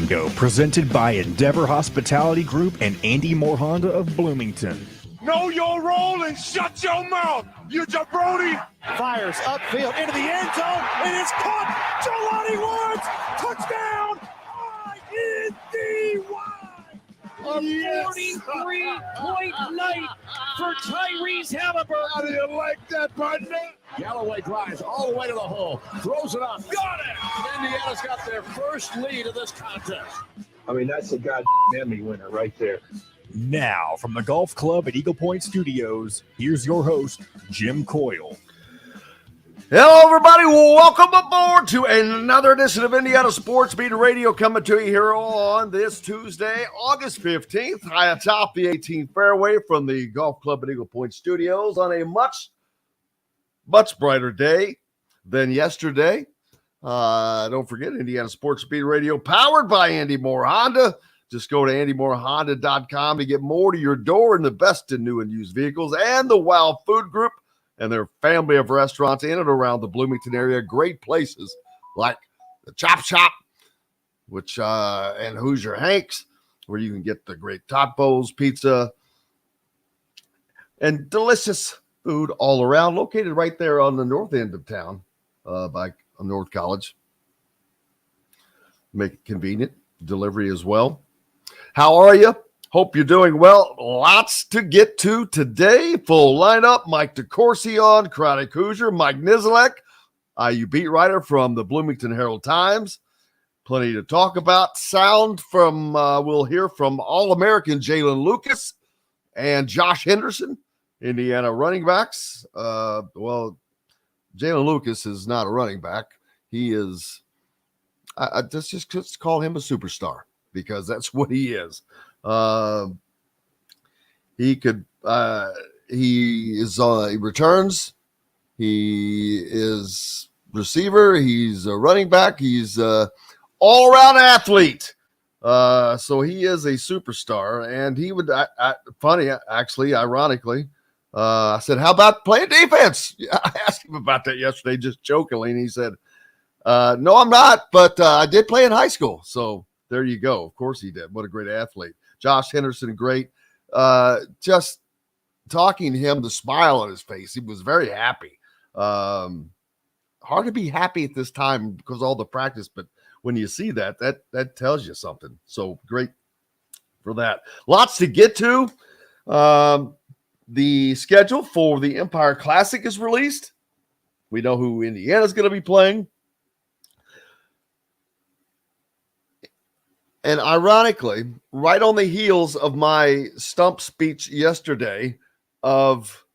Go, presented by Endeavor Hospitality Group and Andy Moore Honda of Bloomington. Know your role and shut your mouth, you jabroni. Fires upfield into the end zone. It is caught. Jelani Woods, touchdown. ISB. A 43-point night for Tyrese Halliburton. How do you like that, partner? Galloway drives all the way to the hole, throws it up, got it! Indiana's got their first lead of this contest. I mean, that's a goddamn Emmy winner right there. Now, from the Golf Club at Eagle Point Studios, here's your host, Jim Coyle. Hello, everybody. Welcome aboard to another edition of Indiana Sports Beat Radio, coming to you here on this Tuesday, August 15th, high atop the 18th fairway from the Golf Club at Eagle Point Studios on a much brighter day than yesterday. Don't forget, Indiana Sports Beat Radio, powered by Andy Moore Honda. Just go to AndyMooreHonda.com to get more to your door and the best in new and used vehicles, and the Wow Food Group and their family of restaurants in and around the Bloomington area. Great places like the Chop Shop, which and Hoosier Hanks, where you can get the great top bowls, pizza, and delicious food all around. Located right there on the north end of town, by North College. Make it convenient. Delivery as well. How are you? Hope you're doing well. Lots to get to today. Full lineup. Mike DeCourcy on, Chronic Hoosier. Mike Niziolek, IU beat writer from the Bloomington Herald-Times. Plenty to talk about. Sound from, we'll hear from All-American Jalen Lucas and Josh Henderson, Indiana running backs. Well, Jalen Lucas is not a running back. He is, I just call him a superstar because that's what he is. He returns. He is receiver. He's a running back. He's a all-around athlete. So he is a superstar, and he would, ironically, I said, how about playing defense? I asked him about that yesterday, just jokingly, and he said, no, I'm not, but I did play in high school. So there you go. Of course he did. What a great athlete. Josh Henderson, great. Just talking to him, the smile on his face, he was very happy. Hard to be happy at this time because of all the practice, but when you see that tells you something. So great for that. Lots to get to. The schedule for the Empire Classic is released. We know who Indiana's going to be playing. And ironically, right on the heels of my stump speech yesterday of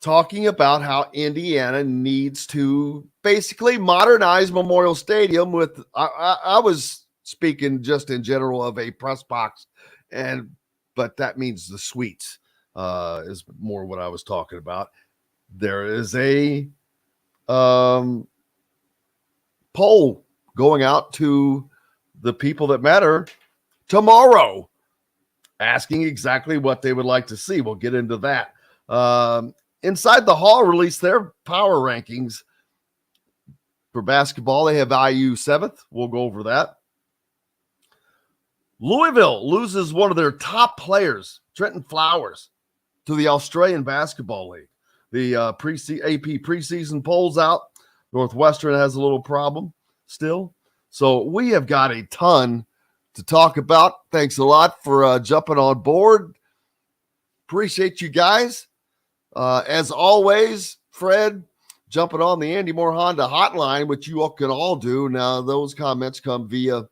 talking about how Indiana needs to basically modernize Memorial Stadium with, I was speaking just in general of a press box, but that means the suites is more what I was talking about. There is a poll going out to the people that matter tomorrow, asking exactly what they would like to see. We'll get into that. Inside the Hall released their power rankings for basketball. They have IU 7th. We'll go over that. Louisville loses one of their top players, Trenton Flowers, to the Australian Basketball League. The AP preseason polls out. Northwestern has a little problem still. So we have got a ton to talk about. Thanks a lot for jumping on board. Appreciate you guys. As always, Fred, jumping on the Andy Moore Honda hotline, which you all can all do. Now, those comments come via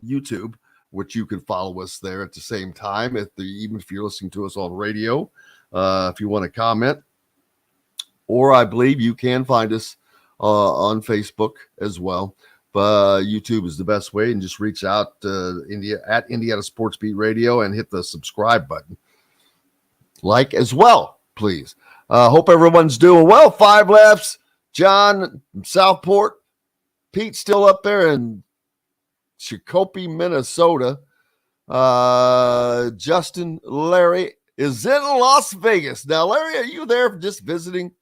YouTube, which you can follow us there at the same time, even if you're listening to us on radio, if you want to comment. Or I believe you can find us on Facebook as well. YouTube is the best way, and just reach out to Indiana Sports Beat Radio and hit the subscribe button. Like as well, please. Hope everyone's doing well. 5 Lefts, John from Southport, Pete still up there in Shakopee, Minnesota. Justin, Larry is in Las Vegas. Now, Larry, are you there just visiting?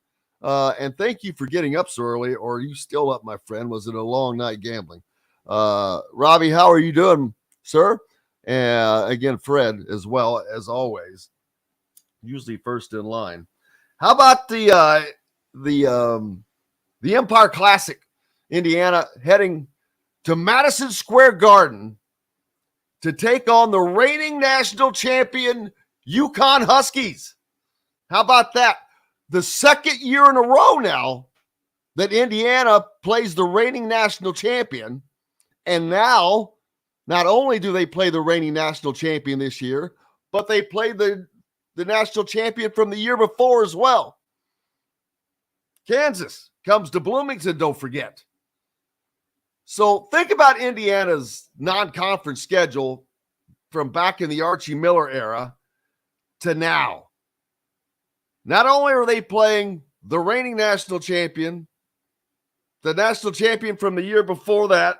And thank you for getting up so early, or are you still up, my friend? Was it a long night gambling? Robbie, how are you doing, sir? And again, Fred as well, as always, usually first in line. How about the Empire Classic? Indiana heading to Madison Square Garden to take on the reigning national champion UConn Huskies. How about that? The second year in a row now that Indiana plays the reigning national champion. And now, not only do they play the reigning national champion this year, but they play the national champion from the year before as well. Kansas comes to Bloomington, don't forget. So think about Indiana's non-conference schedule from back in the Archie Miller era to now. Not only are they playing the reigning national champion, the national champion from the year before that,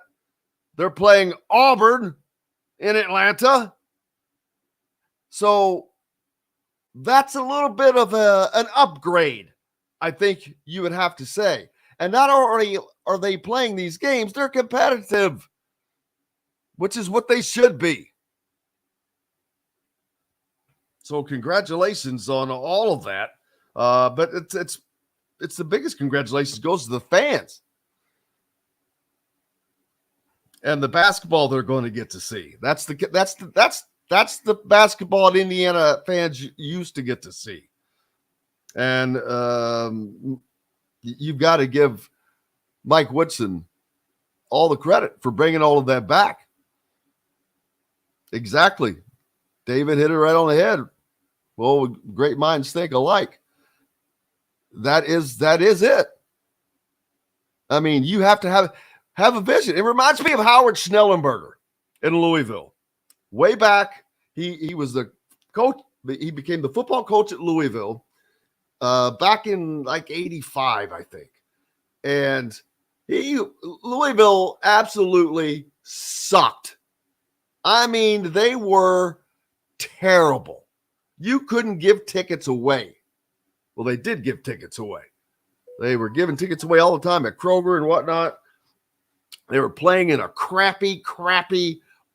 they're playing Auburn in Atlanta. So that's a little bit of an upgrade, I think you would have to say. And not only are they playing these games, they're competitive, which is what they should be. So congratulations on all of that. But it's the biggest congratulations goes to the fans and the basketball they're going to get to see. That's the basketball that Indiana fans used to get to see. And you've got to give Mike Woodson all the credit for bringing all of that back. Exactly. David hit it right on the head. Well, great minds think alike. That is it. I mean, you have to have a vision. It reminds me of Howard Schnellenberger in Louisville. Way back, he was the coach. He became the football coach at Louisville back in like 85, I think. And Louisville absolutely sucked. I mean, they were terrible. You couldn't give tickets away. Well, they did give tickets away. They were giving tickets away all the time at Kroger and whatnot. They were playing in a crappy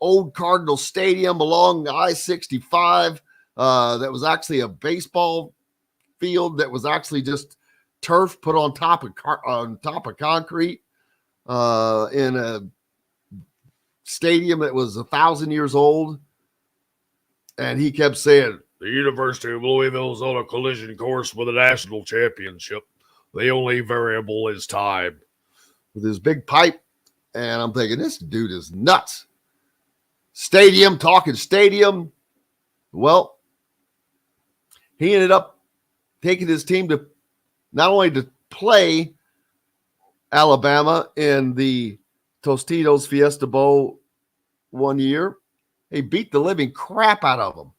old Cardinal Stadium along I-65 that was actually a baseball field that was actually just turf put on top of concrete in a stadium that was 1,000 years old. And he kept saying, the University of Louisville is on a collision course with a national championship. The only variable is time. With his big pipe. And I'm thinking, this dude is nuts. Talking stadium. Well, he ended up taking his team to not only to play Alabama in the Tostitos Fiesta Bowl one year, he beat the living crap out of them.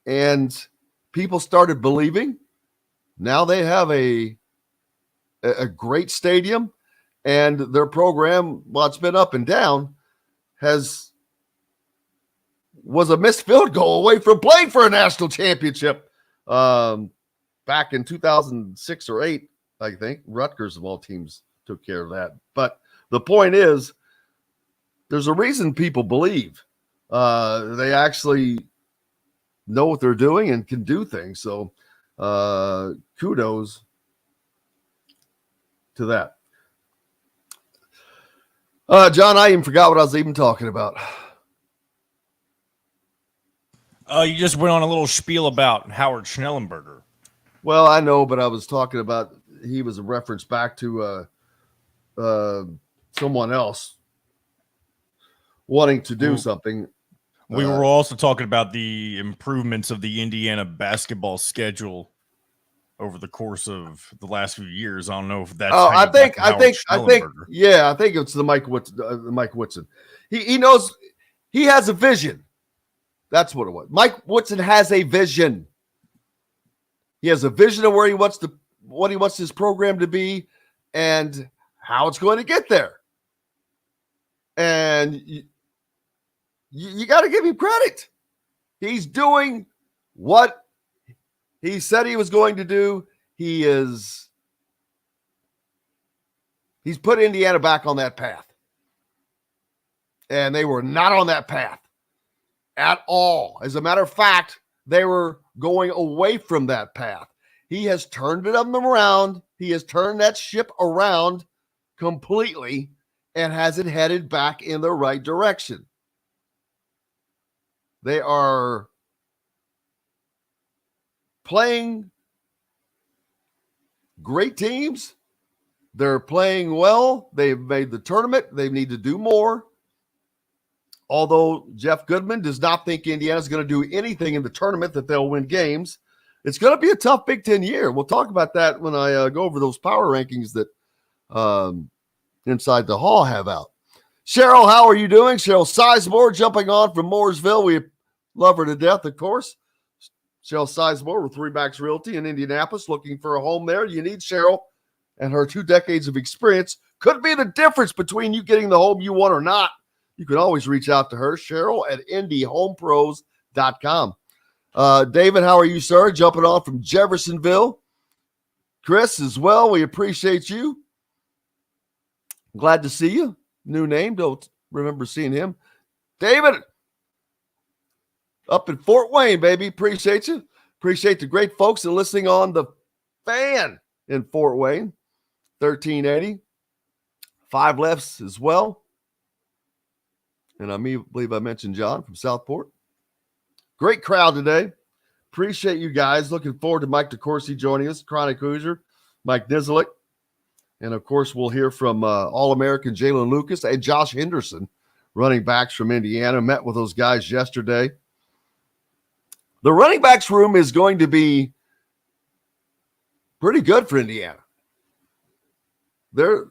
And people started believing. Now they have a great stadium, and their program, while it's been up and down, was a missed field goal away from playing for a national championship back in 2006 or 8, I think. Rutgers, of all teams, took care of that. But the point is, there's a reason people believe. They actually know what they're doing and can do things. So kudos to that. John, I even forgot what I was even talking about. You just went on a little spiel about Howard Schnellenberger. Well, I know, but I was talking about he was a reference back to someone else wanting to do something. We were also talking about the improvements of the Indiana basketball schedule over the course of the last few years. I don't know if that's. I think, yeah, I think it's the Mike Woodson. He knows, he has a vision. That's what it was. Mike Woodson has a vision. He has a vision of where he wants what he wants his program to be, and how it's going to get there. And you got to give him credit. He's doing what he said he was going to do. He's He's put Indiana back on that path. And they were not on that path at all. As a matter of fact, they were going away from that path. He has turned them around. He has turned that ship around completely and has it headed back in the right direction. They are playing great teams. They're playing well. They've made the tournament. They need to do more. Although Jeff Goodman does not think Indiana's going to do anything in the tournament that they'll win games, it's going to be a tough Big Ten year. We'll talk about that when I go over those power rankings that Inside the Hall have out. Cheryl, how are you doing? Cheryl Sizemore jumping on from Mooresville. We love her to death, of course. Cheryl Sizemore with Three Backs Realty in Indianapolis, looking for a home there. You need Cheryl, and her 2 decades of experience could be the difference between you getting the home you want or not. You can always reach out to her, Cheryl at IndyHomePros.com. David, how are you, sir? Jumping on from Jeffersonville. Chris as well. We appreciate you. Glad to see you. New name. Don't remember seeing him. David, up in Fort Wayne, baby. Appreciate you. Appreciate the great folks that are listening on the Fan in Fort Wayne. 1380. 5 Lefts as well. And I believe I mentioned John from Southport. Great crowd today. Appreciate you guys. Looking forward to Mike DeCourcy joining us, Chronic Hoosier, Mike Niziolek. And, of course, we'll hear from All-American Jalen Lucas and Josh Henderson, running backs from Indiana. Met with those guys yesterday. The running backs room is going to be pretty good for Indiana. They're,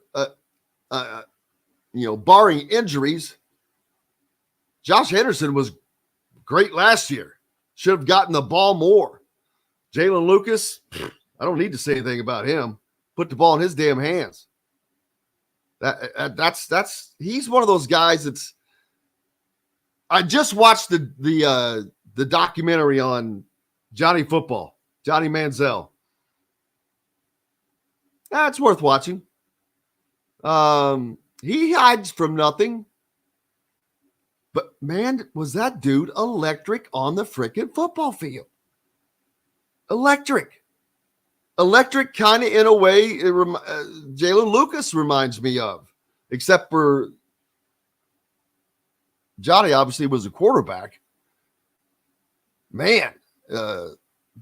barring injuries, Josh Henderson was great last year. Should have gotten the ball more. Jalen Lucas, I don't need to say anything about him. Put the ball in his damn hands. That's he's one of those guys that's. I just watched the documentary on Johnny Football, Johnny Manziel. That's worth watching. He hides from nothing. But, man, was that dude electric on the freaking football field? Electric. Electric kind of in a way Jalen Lucas reminds me of. Except for Johnny obviously was a quarterback. Man.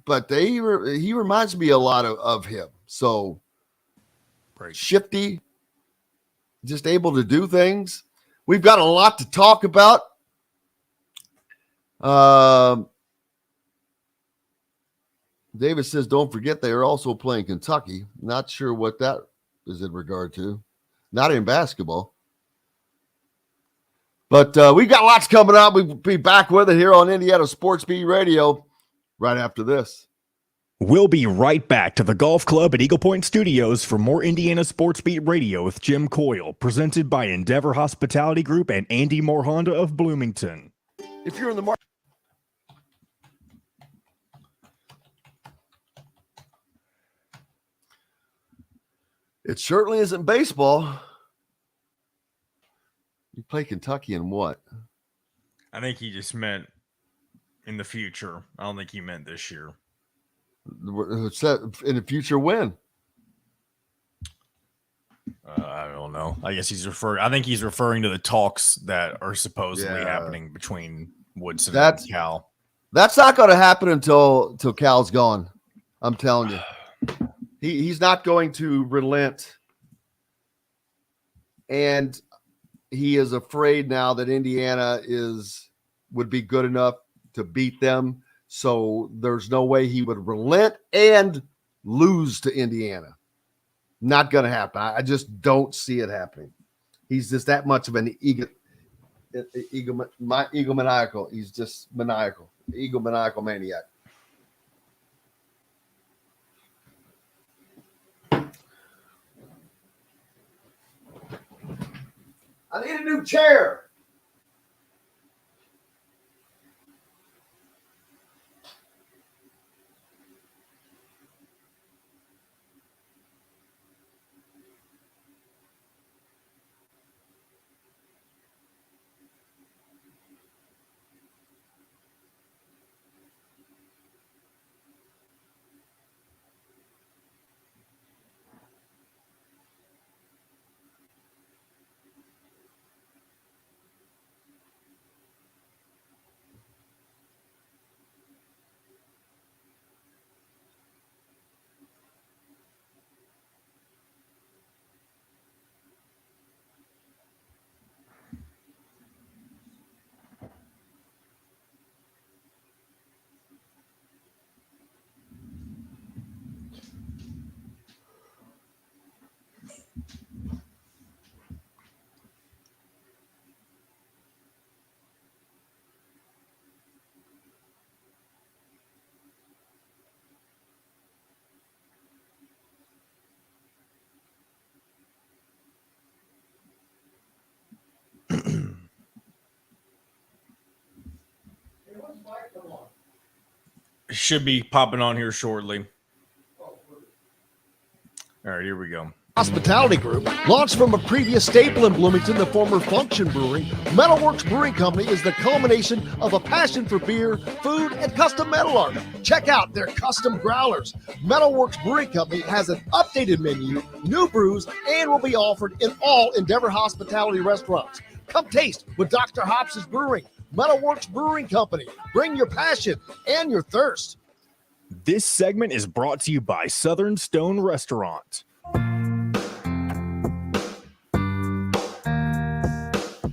But he reminds me a lot of him. So, Right. Shifty. Just able to do things. We've got a lot to talk about. David says, don't forget they are also playing Kentucky. Not sure what that is in regard to. Not in basketball. But we've got lots coming up. We'll be back with it here on Indiana Sports Beat Radio right after this. We'll be right back to the Golf Club at Eagle Point Studios for more Indiana Sports Beat Radio with Jim Coyle, presented by Endeavor Hospitality Group and Andy Moore Honda of Bloomington. If you're in the market, it certainly isn't baseball. You play Kentucky in what? I think he just meant in the future. I don't think he meant this year. In the future when? I don't know. I guess I think he's referring to the talks that are supposedly happening between Woodson and Cal. That's not going to happen until Cal's gone. I'm telling you. He's not going to relent. And he is afraid now that Indiana would be good enough to beat them. So there's no way he would relent and lose to Indiana. Not going to happen. I just don't see it happening. He's just that much of an egomaniacal. He's just maniacal. Egomaniacal maniac. I need a new chair. should be popping on here shortly. All right, here we go. Hospitality Group, launched from a previous staple in Bloomington, the former Function Brewing, Metalworks Brewing Company is the culmination of a passion for beer, food, and custom metal art. Check out their custom growlers. Metalworks Brewing Company has an updated menu, new brews, and will be offered in all Endeavor Hospitality restaurants. Come taste with Dr. Hops' Brewing. Metalworks Brewing Company. Bring your passion and your thirst. This segment is brought to you by Southern Stone Restaurant.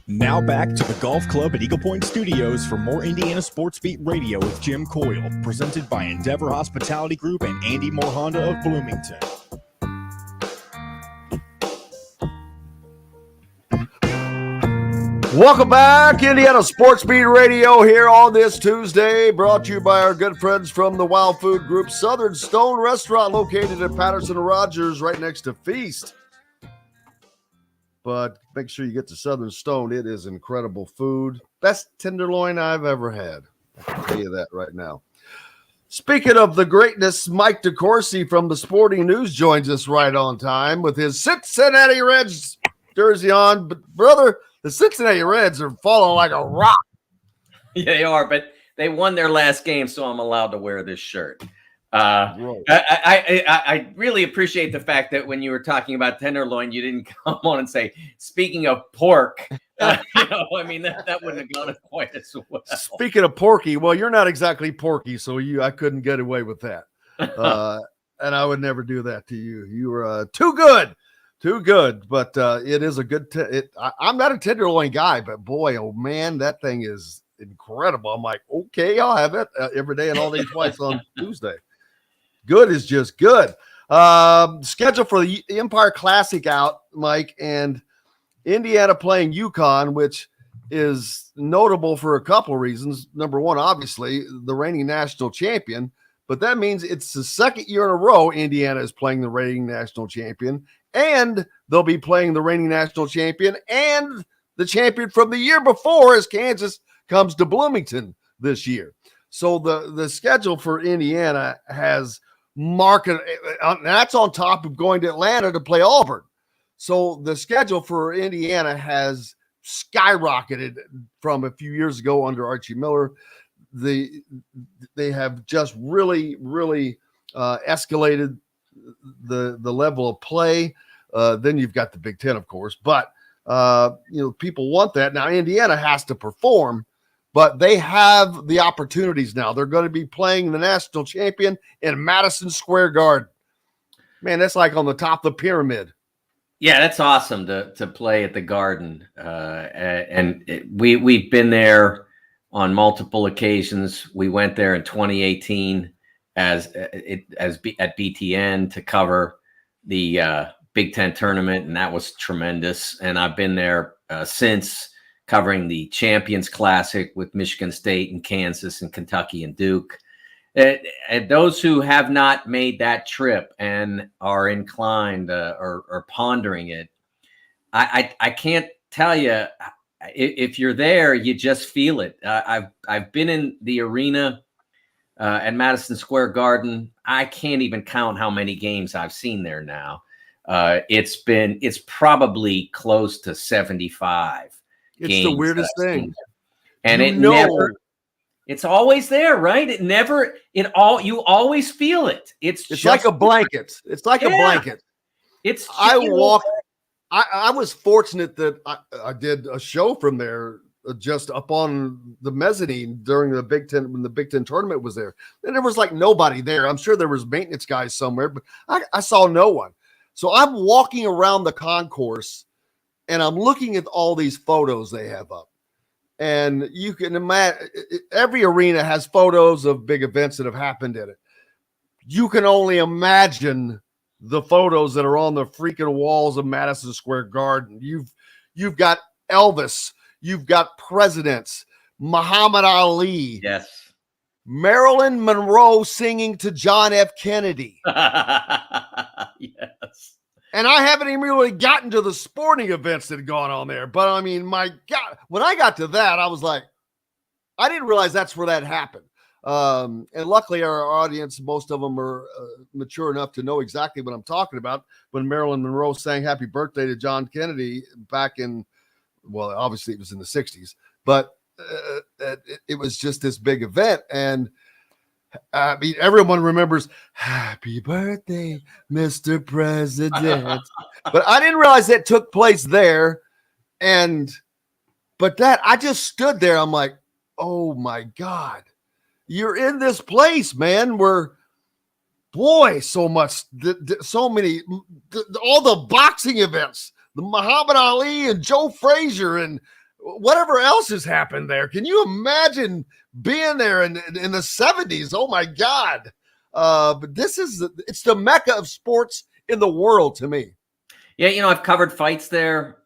Now back to the Golf Club at Eagle Point Studios for more Indiana Sports Beat Radio with Jim Coyle, presented by Endeavor Hospitality Group and Andy Moore Honda of Bloomington. Welcome back, Indiana Sports Beat Radio here on this Tuesday, brought to you by our good friends from the Wild Food Group, Southern Stone Restaurant, located at Patterson and Rogers, right next to Feast. But make sure you get to Southern Stone. It is incredible food. Best tenderloin I've ever had. I can tell you that right now. Speaking of the greatness, Mike DeCourcy from the Sporting News joins us right on time with his Cincinnati Reds jersey on. But, brother, the Cincinnati Reds are falling like a rock. Yeah, they are, but they won their last game, so I'm allowed to wear this shirt. Right. I really appreciate the fact that when you were talking about tenderloin, you didn't come on and say, speaking of pork, that wouldn't have gone quite as well. Speaking of Porky, well, you're not exactly Porky, so I couldn't get away with that. And I would never do that to you. You were too good. But it is a good, I'm not a tenderloin guy, but boy, oh man, that thing is incredible. I'm like, okay, I'll have it every day and all day twice on Tuesday. Good is just good. Schedule for the Empire Classic out, Mike, and Indiana playing UConn, which is notable for a couple of reasons. Number one, obviously, the reigning national champion, but that means it's the second year in a row Indiana is playing the reigning national champion, and they'll be playing the reigning national champion and the champion from the year before as Kansas comes to Bloomington this year. So the schedule for Indiana has market, that's on top of going to Atlanta to play Auburn. So the schedule for Indiana has skyrocketed from a few years ago under Archie Miller. They have just really escalated the level of play. Then you've got the Big Ten, of course, but people want that. Now Indiana has to perform, but they have the opportunities now. They're going to be playing the national champion in Madison Square Garden. Man, that's like on the top of the pyramid. Yeah, that's awesome to play at the Garden. We've been there on multiple occasions. We went there in 2018 at BTN to cover the Big Ten tournament, and that was tremendous. And I've been there since, covering the Champions Classic with Michigan State and Kansas and Kentucky and Duke. And those who have not made that trip and are inclined or pondering it, I can't tell you, if you're there, you just feel it. I've been in the arena at Madison Square Garden. I can't even count how many games I've seen there now. It's probably close to 75. It's the weirdest thing. And it's always there, right? You always feel it. It's like a blanket. It's like a blanket. I was fortunate that I did a show from there just up on the mezzanine during the Big Ten, when the Big Ten tournament was there. And there was like nobody there. I'm sure there was maintenance guys somewhere, but I saw no one. So I'm walking around the concourse and I'm looking at all these photos they have up. And you can imagine every arena has photos of big events that have happened in it. You can only imagine the photos that are on the freaking walls of Madison Square Garden. You've got Elvis, you've got presidents, Muhammad Ali. Yes. Marilyn Monroe singing to John F. Kennedy. Yes. And I haven't even really gotten to the sporting events that had gone on there. But I mean, my God, when I got to that, I was like, I didn't realize that's where that happened. And luckily, our audience, most of them are mature enough to know exactly what I'm talking about. When Marilyn Monroe sang "Happy Birthday" to John Kennedy back in, well, obviously it was in the '60s, but it was just this big event. And I mean, everyone remembers "Happy Birthday, Mr. President," but I didn't realize that took place there. But I just stood there. I'm like, oh my God. You're in this place, man, where, boy, so much, so many, all the boxing events, the Muhammad Ali and Joe Frazier and whatever else has happened there. Can you imagine being there in the 70s? Oh, my God. But it's the mecca of sports in the world to me. Yeah, I've covered fights there,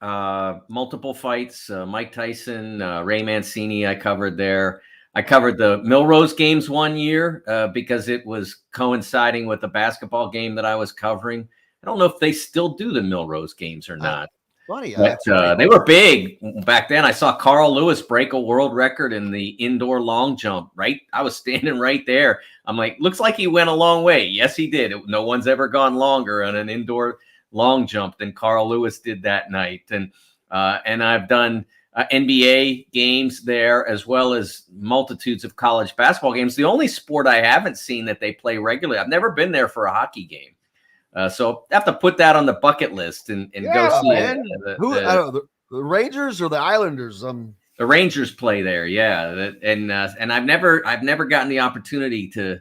multiple fights. Mike Tyson, Ray Mancini, I covered there. I covered the Milrose games one year because it was coinciding with the basketball game that I was covering. I don't know if they still do the Milrose games or not. Funny, but they were big back then. I saw Carl Lewis break a world record in the indoor long jump, right? I was standing right there. I'm like, looks like he went a long way. Yes, he did. No one's ever gone longer on an indoor long jump than Carl Lewis did that night. And I've done NBA games there, as well as multitudes of college basketball games. The only sport I haven't seen that they play regularly, I've never been there for a hockey game. So I have to put that on the bucket list and go see it. The Rangers or the Islanders? The Rangers play there, yeah. And I've never gotten the opportunity to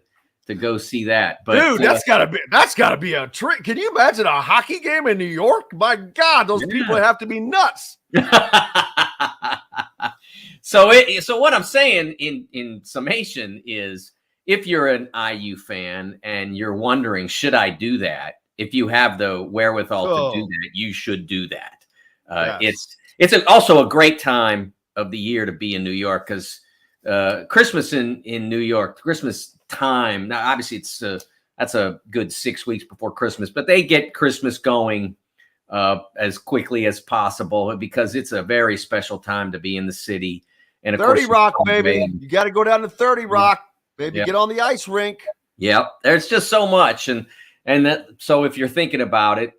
go see that. But dude, that's gotta be a trick. Can you imagine a hockey game in New York? My God, those people have to be nuts. So what I'm saying in summation is, if you're an IU fan and you're wondering, should I do that? If you have the wherewithal to do that, you should do that. Yes. It's also a great time of the year to be in New York, because Christmas in New York, Christmas time. Now, obviously, that's a good 6 weeks before Christmas, but they get Christmas going as quickly as possible, because it's a very special time to be in the city. And of 30 course, Rock, baby. You got to go down to 30 Rock, baby. Get on the ice rink. Yeah, there's just so much. So if you're thinking about it,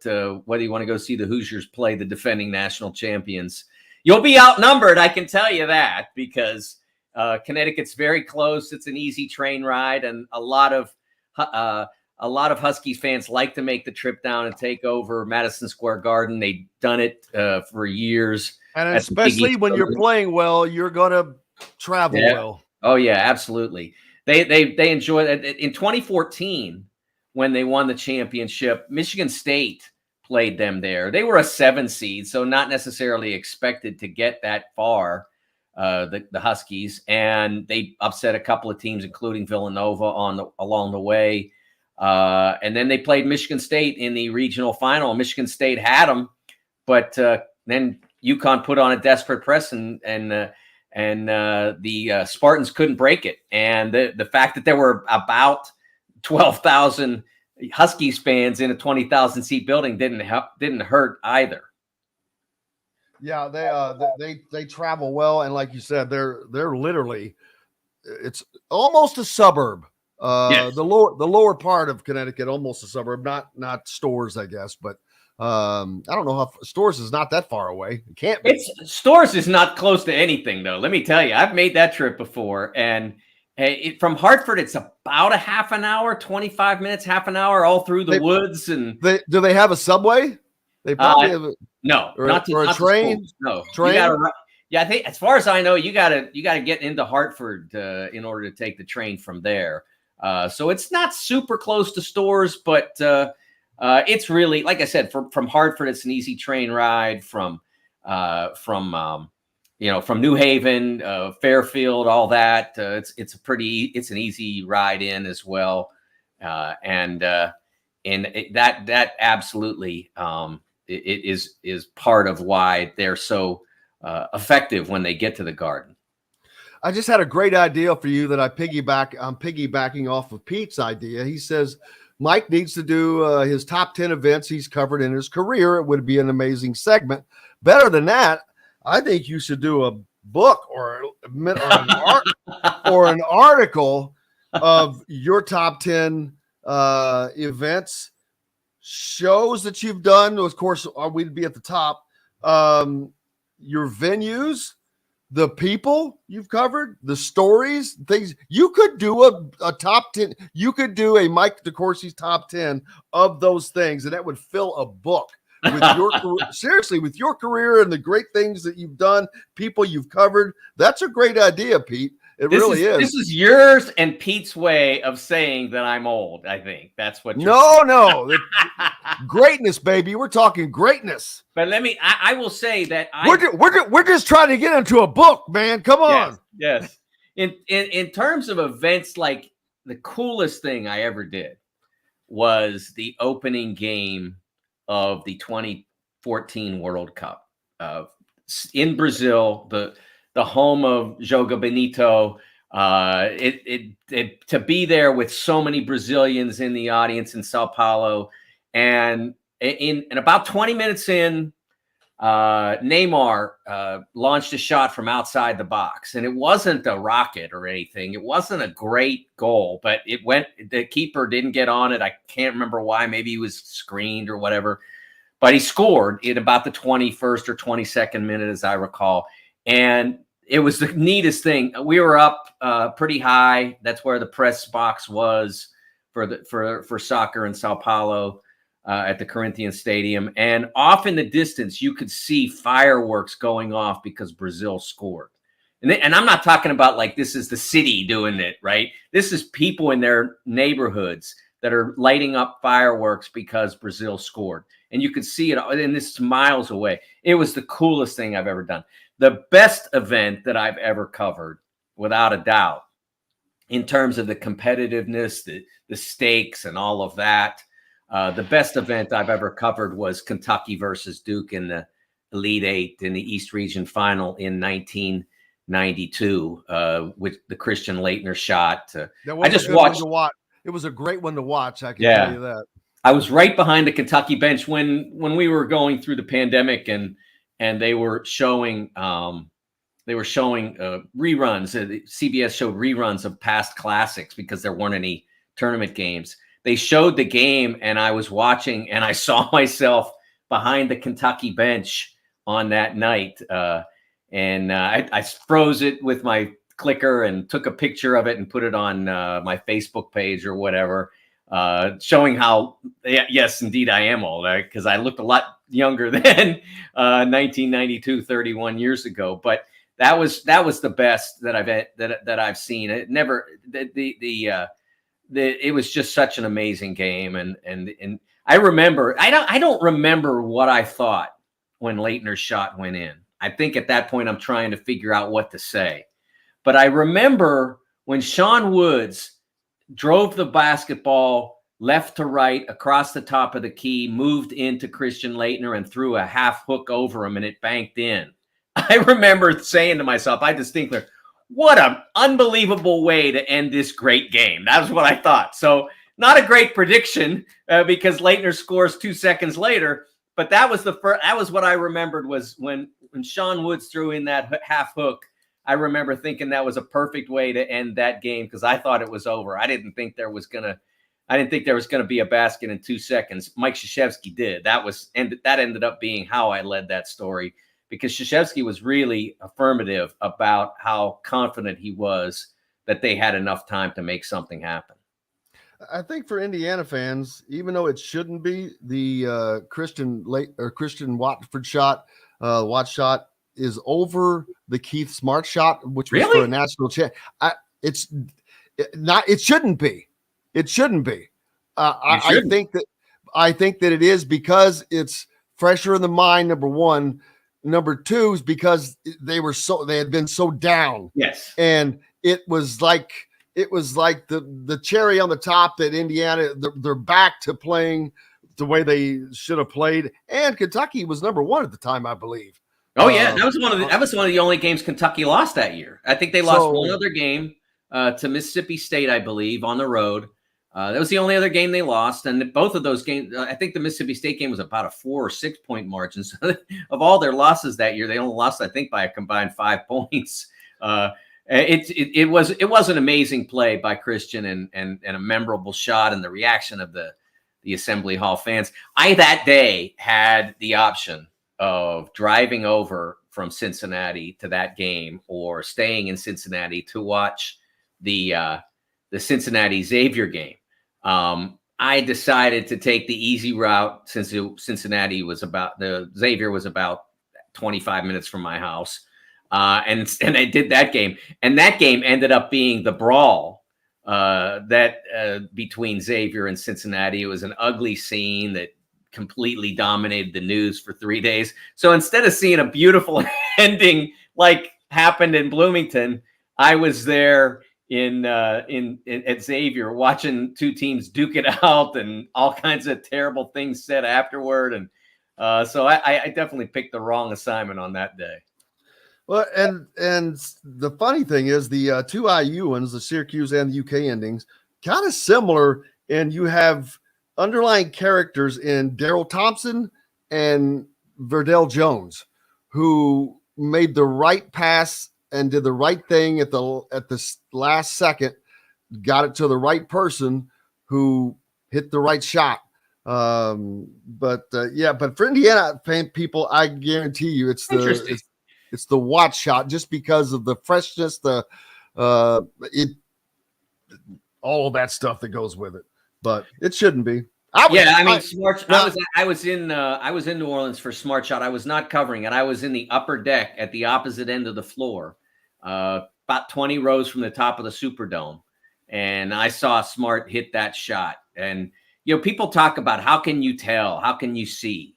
whether you want to go see the Hoosiers play the defending national champions, you'll be outnumbered. I can tell you that, because Connecticut's very close. It's an easy train ride, and a lot of Huskies fans like to make the trip down and take over Madison Square Garden. They've done it for years. And especially when you're playing well, you're going to travel well. Oh, yeah, absolutely. They enjoy it. In 2014, when they won the championship, Michigan State played them there. They were a 7 seed, so not necessarily expected to get that far, the Huskies. And they upset a couple of teams, including Villanova, along the way. And then they played Michigan State in the regional final. Michigan State had them, but then UConn put on a desperate press, and the Spartans couldn't break it. And the fact that there were about 12,000 Huskies fans in a 20,000 seat building didn't hurt either. Yeah, they travel well, and like you said, they're literally, it's almost a suburb. Yes. The lower part of Connecticut, almost a suburb, not Stores, I guess, but I don't know how Stores is not that far away. It can't be. Stores is not close to anything, though. Let me tell you, I've made that trip before, and from Hartford, it's about a half an hour, 25 minutes, half an hour, all through the woods. And do they have a subway? They probably have not a train. No, train. I think, as far as I know, you gotta get into Hartford in order to take the train from there. So it's not super close to Stores, but it's really, like I said, from Hartford, it's an easy train ride. From New Haven, Fairfield, all that. It's an easy ride in as well. And that absolutely it is part of why they're so effective when they get to the Garden. I just had a great idea for you that I'm piggybacking off of Pete's idea. He says Mike needs to do his top 10 events he's covered in his career. It would be an amazing segment. Better than that, I think you should do a book or an article of your top 10 events, shows that you've done. Of course, we'd be at the top. Your venues, the people you've covered, the stories, things. You could do a top 10. You could do a Mike DeCourcy's top 10 of those things, and that would fill a book. With your seriously, with your career and the great things that you've done, people you've covered. That's a great idea, Pete. This really is. This is yours and Pete's way of saying that I'm old. I think that's what. No. Greatness, baby. We're talking greatness. But I will say that we're just trying to get into a book, man. Come on. Yes. In terms of events, like the coolest thing I ever did was the opening game of the 2014 World Cup in Brazil, the home of Joga Benito. To be there with so many Brazilians in the audience in Sao Paulo, and in about 20 minutes in, Neymar launched a shot from outside the box, and it wasn't a rocket or anything. It wasn't a great goal, but it went. The keeper didn't get on it. I can't remember why. Maybe he was screened or whatever. But he scored in about the 21st or 22nd minute, as I recall, and it was the neatest thing. We were up pretty high. That's where the press box was for soccer in Sao Paulo. At the Corinthians Stadium, and off in the distance, you could see fireworks going off because Brazil scored. And I'm not talking about like this is the city doing it, right? This is people in their neighborhoods that are lighting up fireworks because Brazil scored. And you could see it, and this is miles away. It was the coolest thing I've ever done. The best event that I've ever covered, without a doubt, in terms of the competitiveness, the stakes, and all of that. The best event I've ever covered was Kentucky versus Duke in the Elite Eight in the East Region Final in 1992 with the Christian Laettner shot. I just watched. It was a great one to watch. I can tell you that. I was right behind the Kentucky bench when we were going through the pandemic, and they were showing reruns. CBS showed reruns of past classics because there weren't any tournament games. They showed the game, and I was watching, and I saw myself behind the Kentucky bench on that night. I froze it with my clicker and took a picture of it and put it on my Facebook page or whatever, showing how, yes, indeed, I am old, because I looked a lot younger than 1992, 31 years ago. But that was the best that I've seen. It never it was just such an amazing game, and I remember. I don't remember what I thought when Laettner's shot went in. I think at that point I'm trying to figure out what to say, but I remember when Sean Woods drove the basketball left to right across the top of the key, moved into Christian Laettner and threw a half hook over him, and it banked in. I remember saying to myself, I distinctly. What an unbelievable way to end this great game. That was what I thought. So not a great prediction because Laettner scores 2 seconds later. But that was that was what I remembered was when Sean Woods threw in that half hook. I remember thinking that was a perfect way to end that game because I thought it was over. I didn't think there was gonna be a basket in 2 seconds. Mike Krzyzewski did. That ended up being how I led that story. Because Krzyzewski was really affirmative about how confident he was that they had enough time to make something happen. I think for Indiana fans, even though it shouldn't be, the Christian Watford shot, Watt shot is over the Keith Smart shot, which was for a national champ. It shouldn't be. It shouldn't be. I think that it is because it's fresher in the mind. Number one. Number two is because they had been so down. Yes. And it was like the cherry on the top that Indiana, they're back to playing the way they should have played. And Kentucky was number one at the time, I believe. Oh yeah. That was one of the only games Kentucky lost that year. I think they lost one other game to Mississippi State, I believe, on the road. That was the only other game they lost. And both of those games, I think the Mississippi State game was about a 4 or 6 point margin. So of all their losses that year, they only lost, I think, by a combined 5 points. it was an amazing play by Christian and a memorable shot, and the reaction of the Assembly Hall fans. I that day had the option of driving over from Cincinnati to that game or staying in Cincinnati to watch the Cincinnati Xavier game. I decided to take the easy route since Xavier was about 25 minutes from my house. And I did that game, and that game ended up being the brawl between Xavier and Cincinnati. It was an ugly scene that completely dominated the news for 3 days. So instead of seeing a beautiful ending like happened in Bloomington, I was there at Xavier watching two teams duke it out and all kinds of terrible things said afterward. And so I definitely picked the wrong assignment on that day. Well, and the funny thing is the two IU ones, the Syracuse and the UK endings, kind of similar, and you have underlying characters in Daryl Thompson and Verdell Jones, who made the right pass and did the right thing at the last second, got it to the right person who hit the right shot. But for Indiana fan people, I guarantee you it's the watch shot, just because of the freshness, all of that stuff that goes with it. But it shouldn't be. Smart. I was in New Orleans for Smart Shot. I was not covering it. I was in the upper deck at the opposite end of the floor, about 20 rows from the top of the Superdome, and I saw Smart hit that shot. And people talk about how can you tell, how can you see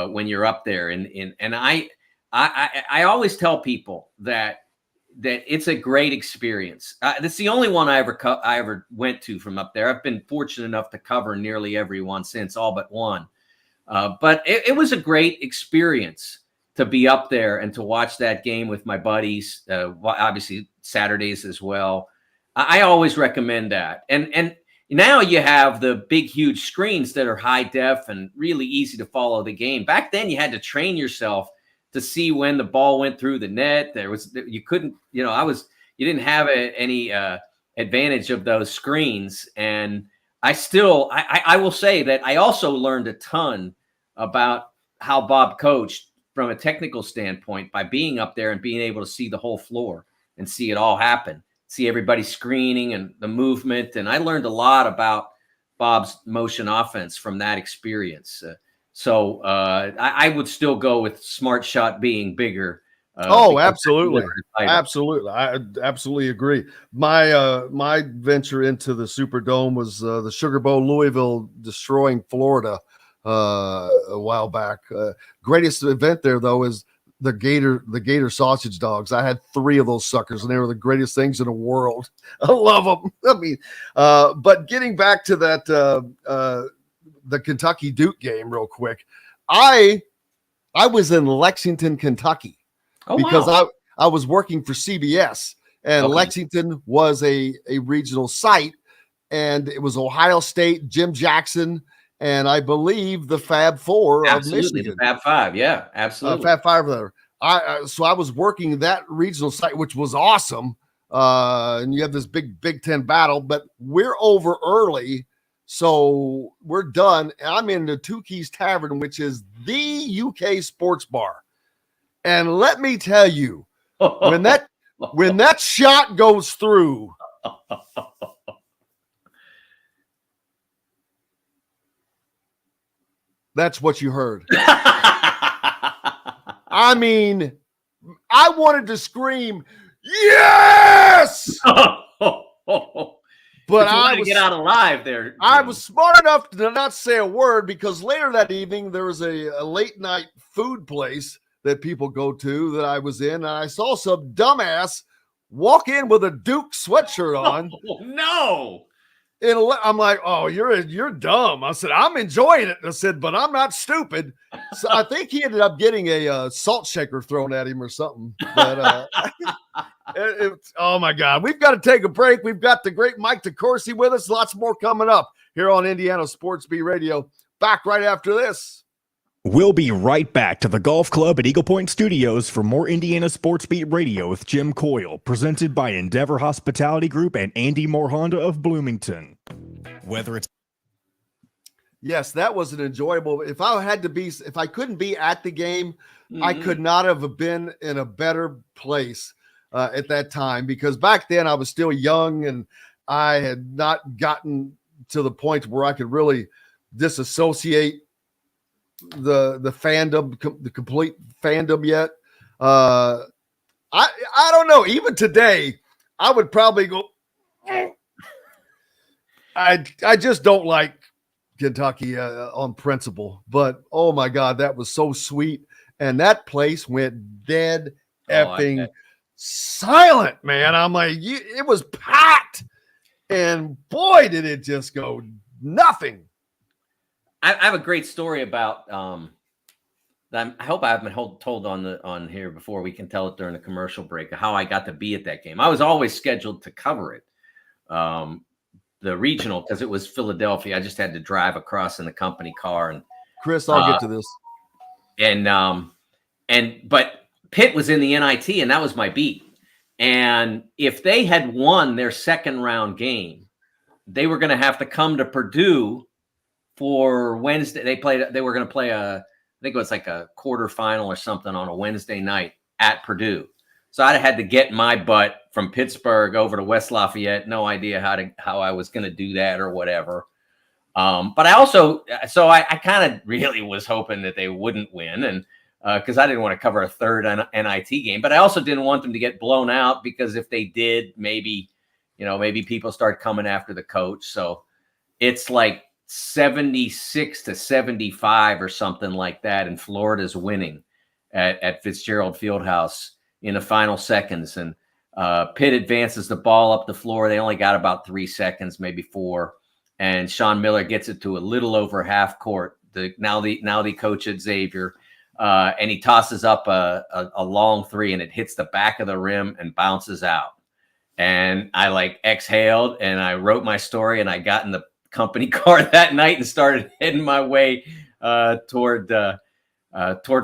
when you're up there, and I always tell people that it's a great experience. That's the only one I ever went to from up there. I've been fortunate enough to cover nearly every one since, all but one. But it was a great experience to be up there and to watch that game with my buddies, obviously Saturdays as well. I always recommend that. And now you have the big, huge screens that are high def and really easy to follow the game. Back then you had to train yourself to see when the ball went through the net. You didn't have any advantage of those screens. And I will say that I also learned a ton about how Bob coached from a technical standpoint by being up there and being able to see the whole floor and see it all happen, see everybody screening and the movement. And I learned a lot about Bob's motion offense from that experience. So I would still go with Smart Shot being bigger. Absolutely. Absolutely. I absolutely agree. My venture into the Superdome was the Sugar Bowl Louisville destroying Florida a while back. Greatest event there, though, is the Gator sausage dogs. I had 3 of those suckers, and they were the greatest things in the world. I love them. I mean, but getting back to that, the Kentucky Duke game real quick. I was in Lexington, Kentucky, because I was working for CBS, and Lexington was a regional site, and it was Ohio State, Jim Jackson, and I believe the Fab Four of Michigan. The Fab Five, yeah, absolutely. Fab Five there. So I was working that regional site, which was awesome. And you have this Big Ten battle, but we're over early. So we're done. I'm in the Two Keys Tavern, which is the UK sports bar. And let me tell you, when that shot goes through, that's what you heard. I mean, I wanted to scream, yes! But I was get out alive there. I was smart enough to not say a word, because later that evening there was a late night food place that people go to that I was in, and I saw some dumbass walk in with a Duke sweatshirt on. Oh, no. And I'm like, oh, you're dumb. I said, I'm enjoying it. I said, but I'm not stupid. So I think he ended up getting a salt shaker thrown at him or something. But oh my God, we've got to take a break. We've got the great Mike DeCourcy with us. Lots more coming up here on Indiana Sports Beat Radio. Back right after this. We'll be right back to the golf club at Eagle Point Studios for more Indiana Sports Beat Radio with Jim Coyle, presented by Endeavor Hospitality Group and Andy Moore Honda of Bloomington. Whether it's Yes, that was an enjoyable. If I couldn't be at the game, I could not have been in a better place at that time, because back then I was still young and I had not gotten to the point where I could really disassociate the fandom, the complete fandom yet. I don't know. Even today, I would probably go. I just don't like Kentucky on principle, but oh my God, that was so sweet, and that place went dead effing silent, man. I'm like, it was packed, and boy, did it just go nothing. I have a great story about that. I hope I haven't been told on here before. We can tell it during the commercial break, how I got to be at that game. I was always scheduled to cover it, the regional, because it was Philadelphia. I just had to drive across in the company car. And Chris, I'll get to this. But Pitt was in the NIT, and that was my beat. And if they had won their second round game, they were going to have to come to Purdue for Wednesday. They were going to play I think it was like a quarterfinal or something on a Wednesday night at Purdue. So I had to get my butt from Pittsburgh over to West Lafayette. No idea how I was going to do that or whatever. But I kind of really was hoping that they wouldn't win, and because I didn't want to cover a third NIT game, but I also didn't want them to get blown out, because if they did, maybe people start coming after the coach. So it's like 76-75 or something like that, and Florida's winning at Fitzgerald Fieldhouse in the final seconds, and Pitt advances the ball up the floor. They only got about 3 seconds, maybe 4, and Sean Miller gets it to a little over half court. Now the coach at Xavier, and he tosses up a long 3, and it hits the back of the rim and bounces out. And I exhaled, and I wrote my story, and I got in the company car that night and started heading my way toward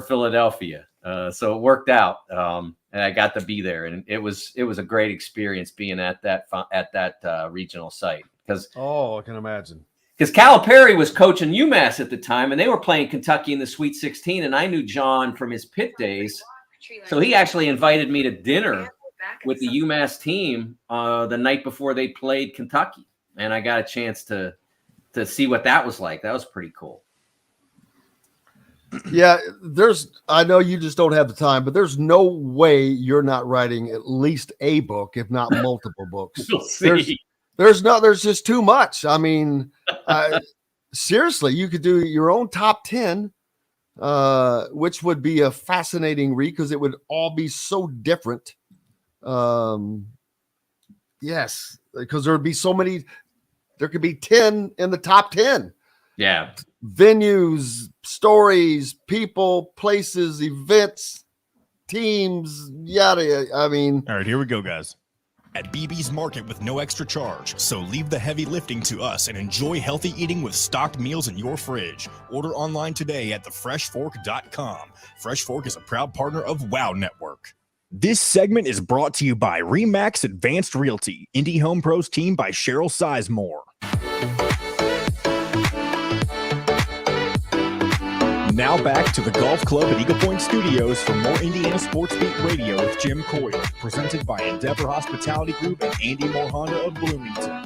Philadelphia. So it worked out, and I got to be there, and it was a great experience being at that regional site, because I can imagine. Because Calipari was coaching UMass at the time, and they were playing Kentucky in the Sweet 16, and I knew John from his Pitt days, so he actually invited me to dinner with the UMass team the night before they played Kentucky, and I got a chance to see what that was like. That was pretty cool. Yeah, I know you just don't have the time, but there's no way you're not writing at least a book, if not multiple books. We'll see. There's just too much. I mean, seriously, you could do your own top 10, which would be a fascinating read, because it would all be so different. Yes, because there would be so many. There could be 10 in the top 10. Yeah. Venues, stories, people, places, events, teams, yada. I mean, all right, here we go, guys. At BB's Market with no extra charge. So leave the heavy lifting to us and enjoy healthy eating with stocked meals in your fridge. Order online today at thefreshfork.com. Fresh Fork is a proud partner of WOW Network. This segment is brought to you by Remax Advanced Realty, Indie Home Pros team by Cheryl Sizemore. Now back to the Golf Club at Eagle Point Studios for more Indiana Sports Beat Radio with Jim Coyle, presented by Endeavor Hospitality Group and Andy Moore Honda of Bloomington.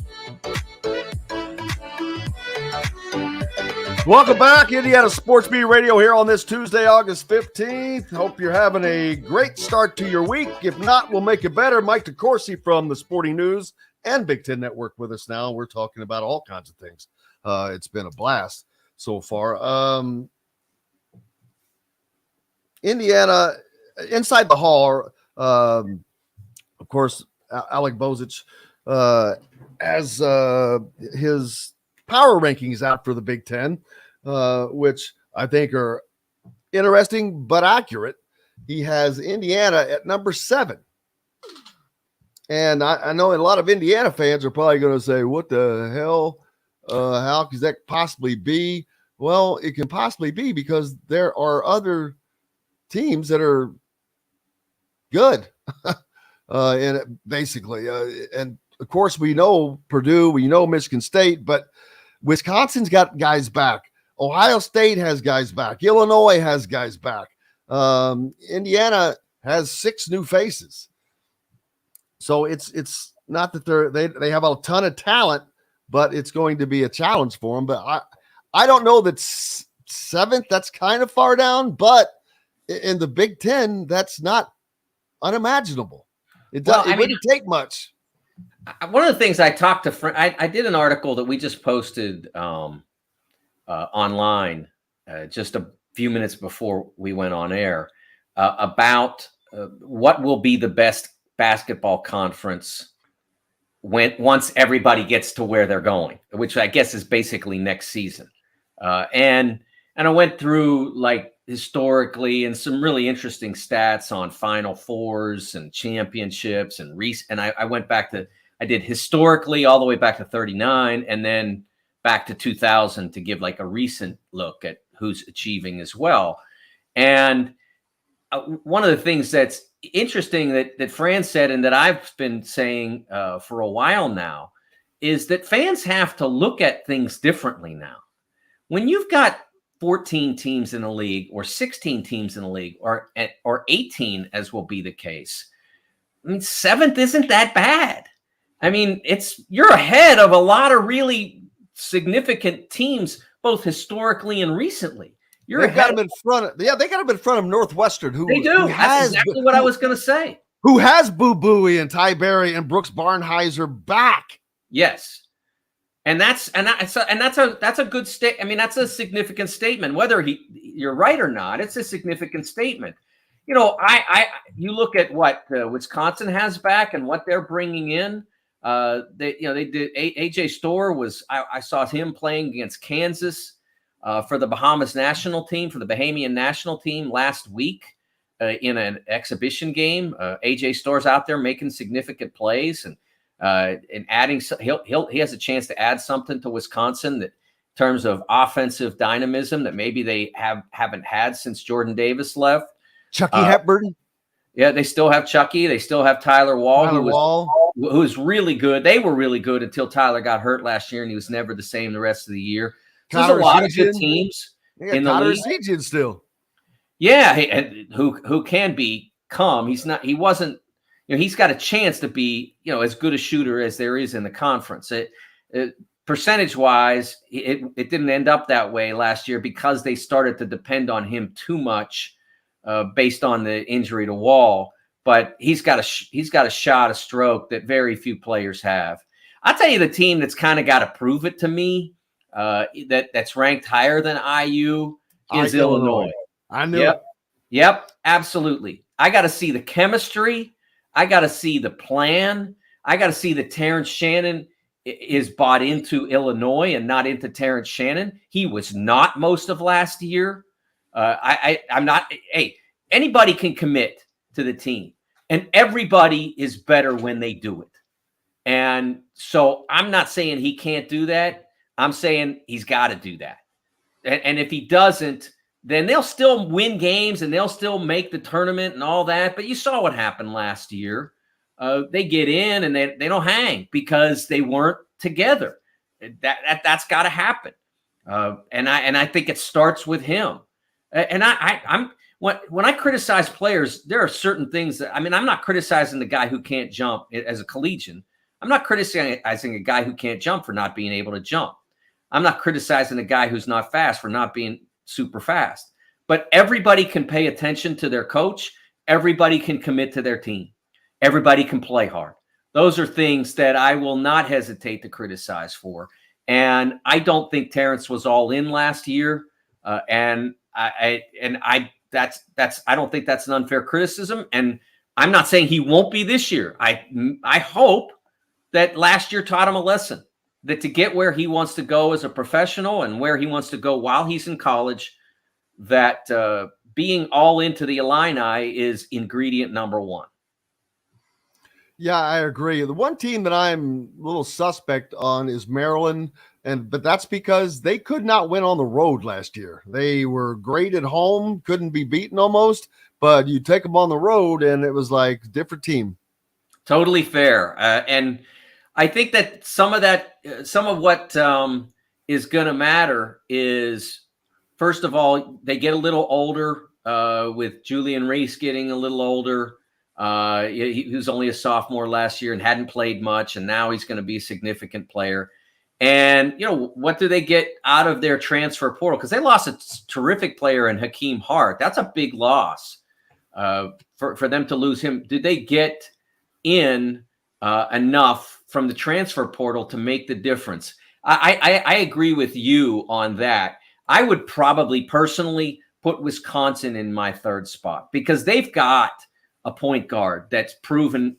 Welcome back, Indiana Sports Beat Radio here on this Tuesday, August 15th. Hope you're having a great start to your week. If not, we'll make it better. Mike DeCourcy from the Sporting News and Big Ten Network with us now. We're talking about all kinds of things. It's been a blast so far. Indiana, inside the hall, of course, Alec Bozich has his power rankings out for the Big Ten, which I think are interesting but accurate. He has Indiana at number 7. And I know a lot of Indiana fans are probably going to say, what the hell? How could that possibly be? Well, it can possibly be because there are other teams that are good. And basically, and of course, we know Purdue, we know Michigan State, but Wisconsin's got guys back. Ohio State has guys back. Illinois has guys back. Indiana has 6 new faces. So it's not that they have a ton of talent, but it's going to be a challenge for them. But I don't know that 7th, that's kind of far down, but in the Big Ten, that's not unimaginable. It wouldn't take much. One of the things I talked to I did an article that we just posted online just a few minutes before we went on air about what will be the best basketball conference once everybody gets to where they're going, which I guess is basically next season. And I went through like historically and some really interesting stats on Final Fours and championships and I went back to, I did historically all the way back to 39 and then back to 2000 to give like a recent look at who's achieving as well. And one of the things that's interesting that Fran said and that I've been saying for a while now is that fans have to look at things differently now. When you've got 14 teams in a league or 16 teams in a league or 18 as will be the case, I mean, 7th isn't that bad. I mean, you're ahead of a lot of really significant teams, both historically and recently. They've got them in front. They got them in front of Northwestern. They do. That's exactly what I was going to say. Who has Boo Buie and Ty Berry and Brooks Barnheiser back? Yes. And that's a good state. I mean, that's a significant statement. Whether you're right or not, it's a significant statement. You know, you look at what Wisconsin has back and what they're bringing in. They did. AJ Storr was. I saw him playing against Kansas for the Bahamas national team, for the Bahamian national team last week in an exhibition game. AJ Storr's out there making significant plays and adding. He has a chance to add something to Wisconsin that, in terms of offensive dynamism, that maybe they haven't had since Jordan Davis left. Chucky Hepburn. Yeah, they still have Chucky. They still have Tyler Wall, who's really good. They were really good until Tyler got hurt last year, and he was never the same the rest of the year. So there's a lot of good teams in the league. Still. Yeah, and who can become. He wasn't. You know, he's got a chance to be, you know, as good a shooter as there is in the conference. Percentage-wise, it didn't end up that way last year because they started to depend on him too much. Based on the injury to Wall, but he's got a shot, a stroke that very few players have. I'll tell you the team that's kind of got to prove it to me that's ranked higher than IU is Illinois. I knew it. Yep, absolutely. I got to see the chemistry. I got to see the plan. I got to see that Terrence Shannon is bought into Illinois and not into Terrence Shannon. He was not most of last year. I'm not. Hey, anybody can commit to the team, and everybody is better when they do it. And so I'm not saying he can't do that. I'm saying he's got to do that. And if he doesn't, then they'll still win games and they'll still make the tournament and all that. But you saw what happened last year. They get in and they don't hang because they weren't together. That's got to happen. And I think it starts with him. And I'm when I criticize players, there are certain things that, I mean, I'm not criticizing the guy who can't jump as a collegian. I'm not criticizing a guy who can't jump for not being able to jump. I'm not criticizing a guy who's not fast for not being super fast. But everybody can pay attention to their coach. Everybody can commit to their team. Everybody can play hard. Those are things that I will not hesitate to criticize for. And I don't think Terrence was all in last year. I don't think that's an unfair criticism, and I'm not saying he won't be this year. I hope that last year taught him a lesson, that to get where he wants to go as a professional and where he wants to go while he's in college, that being all into the Illini is ingredient number one. Yeah, I agree. The one team that I'm a little suspect on is Maryland But that's because they could not win on the road last year. They were great at home, couldn't be beaten almost, but you take them on the road and it was like a different team. Totally fair. And I think that some of what is going to matter is, first of all, they get a little older, with Julian Reese getting a little older. He was only a sophomore last year and hadn't played much, and now he's going to be a significant player. And, what do they get out of their transfer portal? Because they lost a terrific player in Hakeem Hart. That's a big loss for them to lose him. Did they get in enough from the transfer portal to make the difference? I agree with you on that. I would probably personally put Wisconsin in my third spot because they've got a point guard that's proven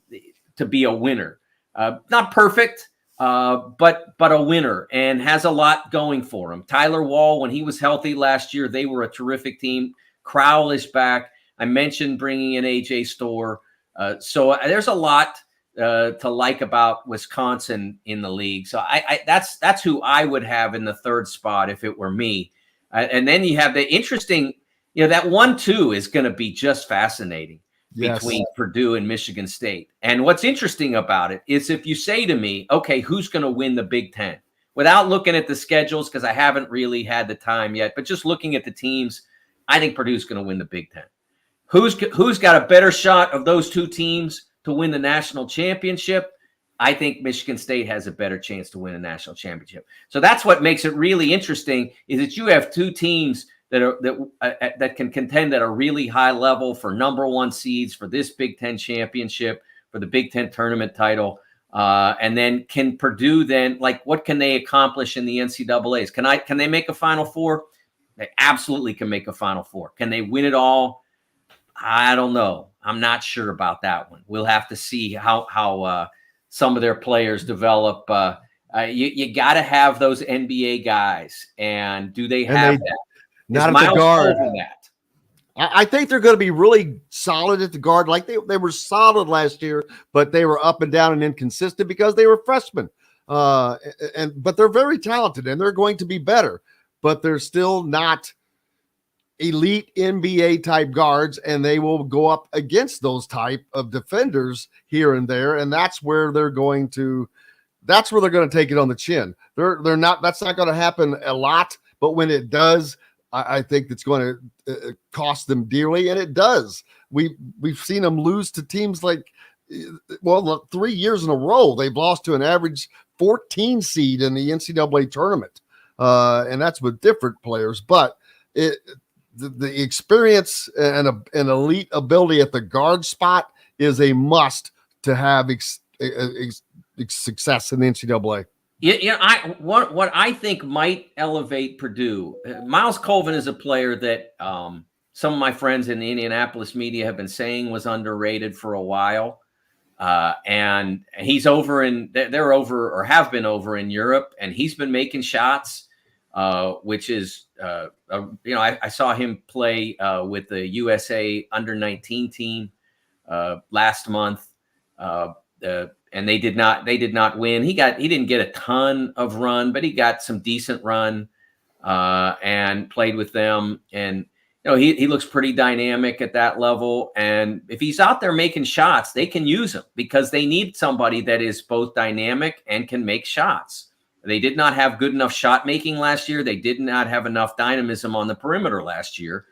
to be a winner. Not perfect, but a winner, and has a lot going for him. Tyler Wall, when he was healthy last year, they were a terrific team. Crowell is back. I mentioned bringing in A.J. Storr. So there's a lot to like about Wisconsin in the league. So that's who I would have in the third spot if it were me. And then you have the interesting, that 1-2 is going to be just fascinating between Purdue and Michigan State. And what's interesting about it is if you say to me, okay, who's going to win the Big Ten? Without looking at the schedules, because I haven't really had the time yet, but just looking at the teams, I think Purdue's going to win the Big Ten. Who's got a better shot of those two teams to win the national championship? I think Michigan State has a better chance to win a national championship. So that's what makes it really interesting, is that you have two teams that can contend at a really high level for number one seeds for this Big Ten championship, for the Big Ten tournament title. And then can Purdue what can they accomplish in the NCAAs? Can they make a Final Four? They absolutely can make a Final Four. Can they win it all? I don't know. I'm not sure about that one. We'll have to see how some of their players develop. You got to have those NBA guys, and do they have that? Not at the guard. I think they're going to be really solid at the guard. Like they were solid last year, but they were up and down and inconsistent because they were freshmen. But they're very talented, and they're going to be better. But they're still not elite NBA type guards, and they will go up against those type of defenders here and there, and that's where they're going to take it on the chin. That's not going to happen a lot, but when it does, I think it's going to cost them dearly, and it does. We've seen them lose to teams 3 years in a row. They've lost to an average 14 seed in the NCAA tournament, and that's with different players, but the experience and an elite ability at the guard spot is a must to have success in the NCAA. What I think might elevate Purdue, Miles Colvin is a player that some of my friends in the Indianapolis media have been saying was underrated for a while. And he's they're over or have been over in Europe, and he's been making shots. Which is, I saw him play with the USA under-19 team last month, and they did not win. He didn't get a ton of run, but he got some decent run and played with them. And he looks pretty dynamic at that level. And if he's out there making shots, they can use him because they need somebody that is both dynamic and can make shots. They did not have good enough shot making last year. They did not have enough dynamism on the perimeter last year.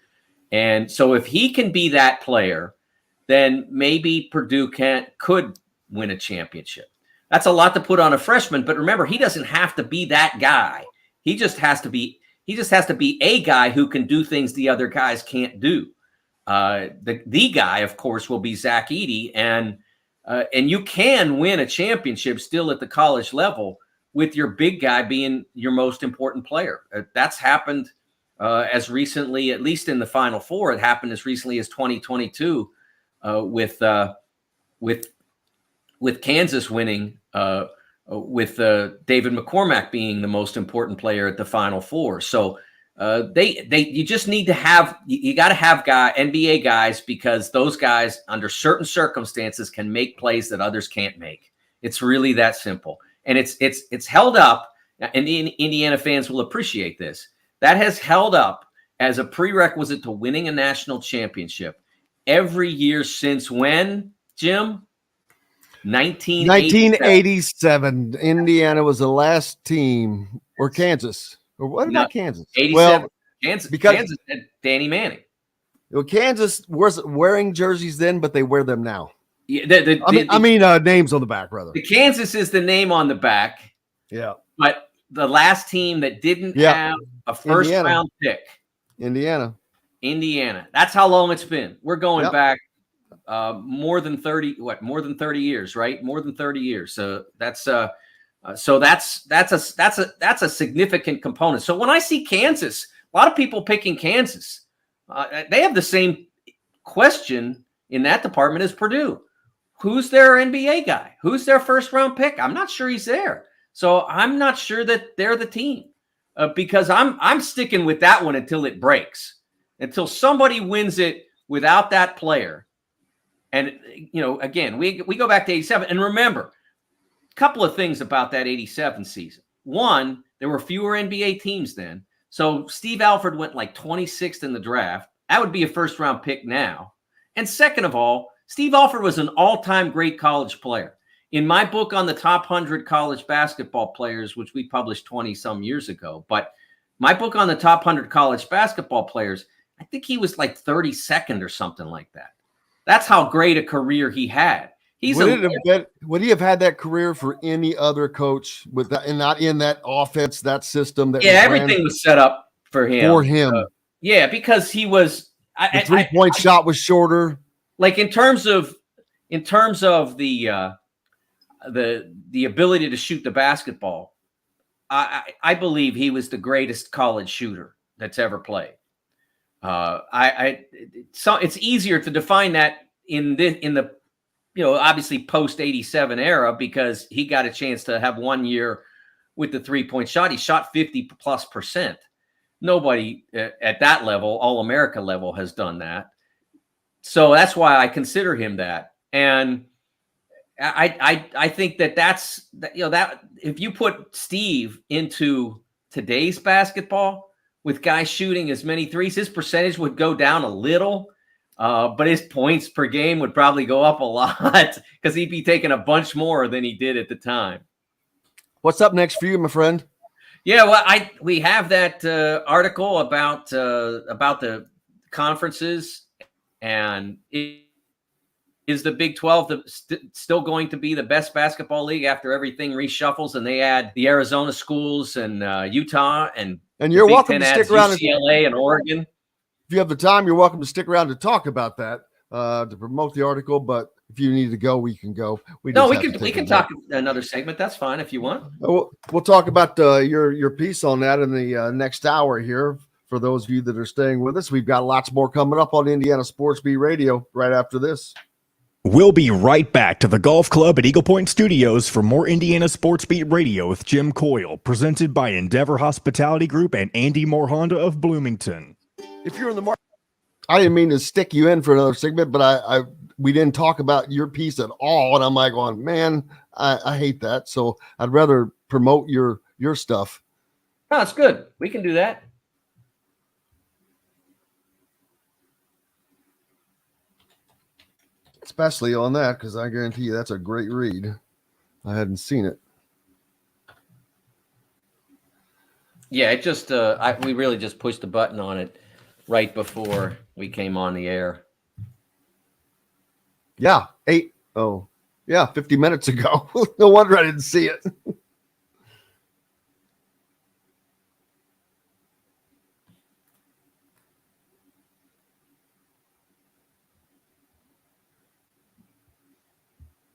And so if he can be that player, then maybe Purdue could win a championship. That's a lot to put on a freshman, but remember, he doesn't have to be that guy. He just has to be a guy who can do things the other guys can't do. The guy, of course, will be Zach Edey, and you can win a championship still at the college level with your big guy being your most important player. That's happened as recently, at least in the Final Four. It happened as recently as 2022 with Kansas winning, with David McCormack being the most important player at the Final Four. So you just need to have, you got to have NBA guys, because those guys under certain circumstances can make plays that others can't make. It's really that simple. And it's held up and Indiana fans will appreciate this, that has held up as a prerequisite to winning a national championship every year since when, Jim? 1987. Indiana was the last team, or Kansas. Or what about Kansas? 87. Well, Kansas had Danny Manning. Well, Kansas wasn't wearing jerseys then, but they wear them now. Yeah, names on the back, rather. The Kansas is the name on the back. Yeah. But the last team that didn't have a first-round pick. Indiana. That's how long it's been. We're going back more than 30 years, right? More than 30 years. So that's a significant component. So when I see Kansas, a lot of people picking Kansas, they have the same question in that department as Purdue. Who's their NBA guy? Who's their first round pick? I'm not sure he's there. So I'm not sure that they're the team because I'm sticking with that one until it breaks, until somebody wins it without that player. And, again, we go back to 87. And remember, a couple of things about that 87 season. One, there were fewer NBA teams then. So Steve Alford went like 26th in the draft. That would be a first-round pick now. And second of all, Steve Alford was an all-time great college player. In my book on the top 100 college basketball players, which we published 20-some years ago, but my book on the top 100 college basketball players, I think he was like 32nd or something like that. That's how great a career he had. Would he have had that career for any other coach with that, and not in that offense, that system? Everything was set up for him. Because he was the 3-point shot was shorter. Like in terms of the ability to shoot the basketball, I believe he was the greatest college shooter that's ever played. It's easier to define that in the obviously post 87 era because he got a chance to have 1 year with the 3-point shot. He shot 50+%. Nobody at that level, All-America level, has done that. So that's why I consider him that. And I think that's that if you put Steve into today's basketball with guys shooting as many threes, his percentage would go down a little, but his points per game would probably go up a lot because he'd be taking a bunch more than he did at the time. What's up next for you, my friend? Yeah, well, we have that article about the conferences. And is the Big 12 still going to be the best basketball league after everything reshuffles and they add the Arizona schools and Utah and you're welcome to stick around UCLA and Oregon. If you have the time, you're welcome to stick around to talk about that to promote the article. But if you need to go, we can go. We can talk another segment. That's fine if you want. We'll talk about your piece on that in the next hour here. For those of you that are staying with us, we've got lots more coming up on Indiana Sports Beat Radio right after this. We'll be right back to the Golf Club at Eagle Point Studios for more Indiana Sports Beat Radio with Jim Coyle, presented by Endeavor Hospitality Group and Andy Moore Honda of Bloomington. If you're in the market, I didn't mean to stick you in for another segment, but we didn't talk about your piece at all, and I'm like, going, man, I hate that. So I'd rather promote your stuff. No, it's good. We can do that. Especially on that, because I guarantee you that's a great read. I hadn't seen it. Yeah, it just we really just pushed the button on it right before we came on the air. Yeah, 50 minutes ago. No wonder I didn't see it.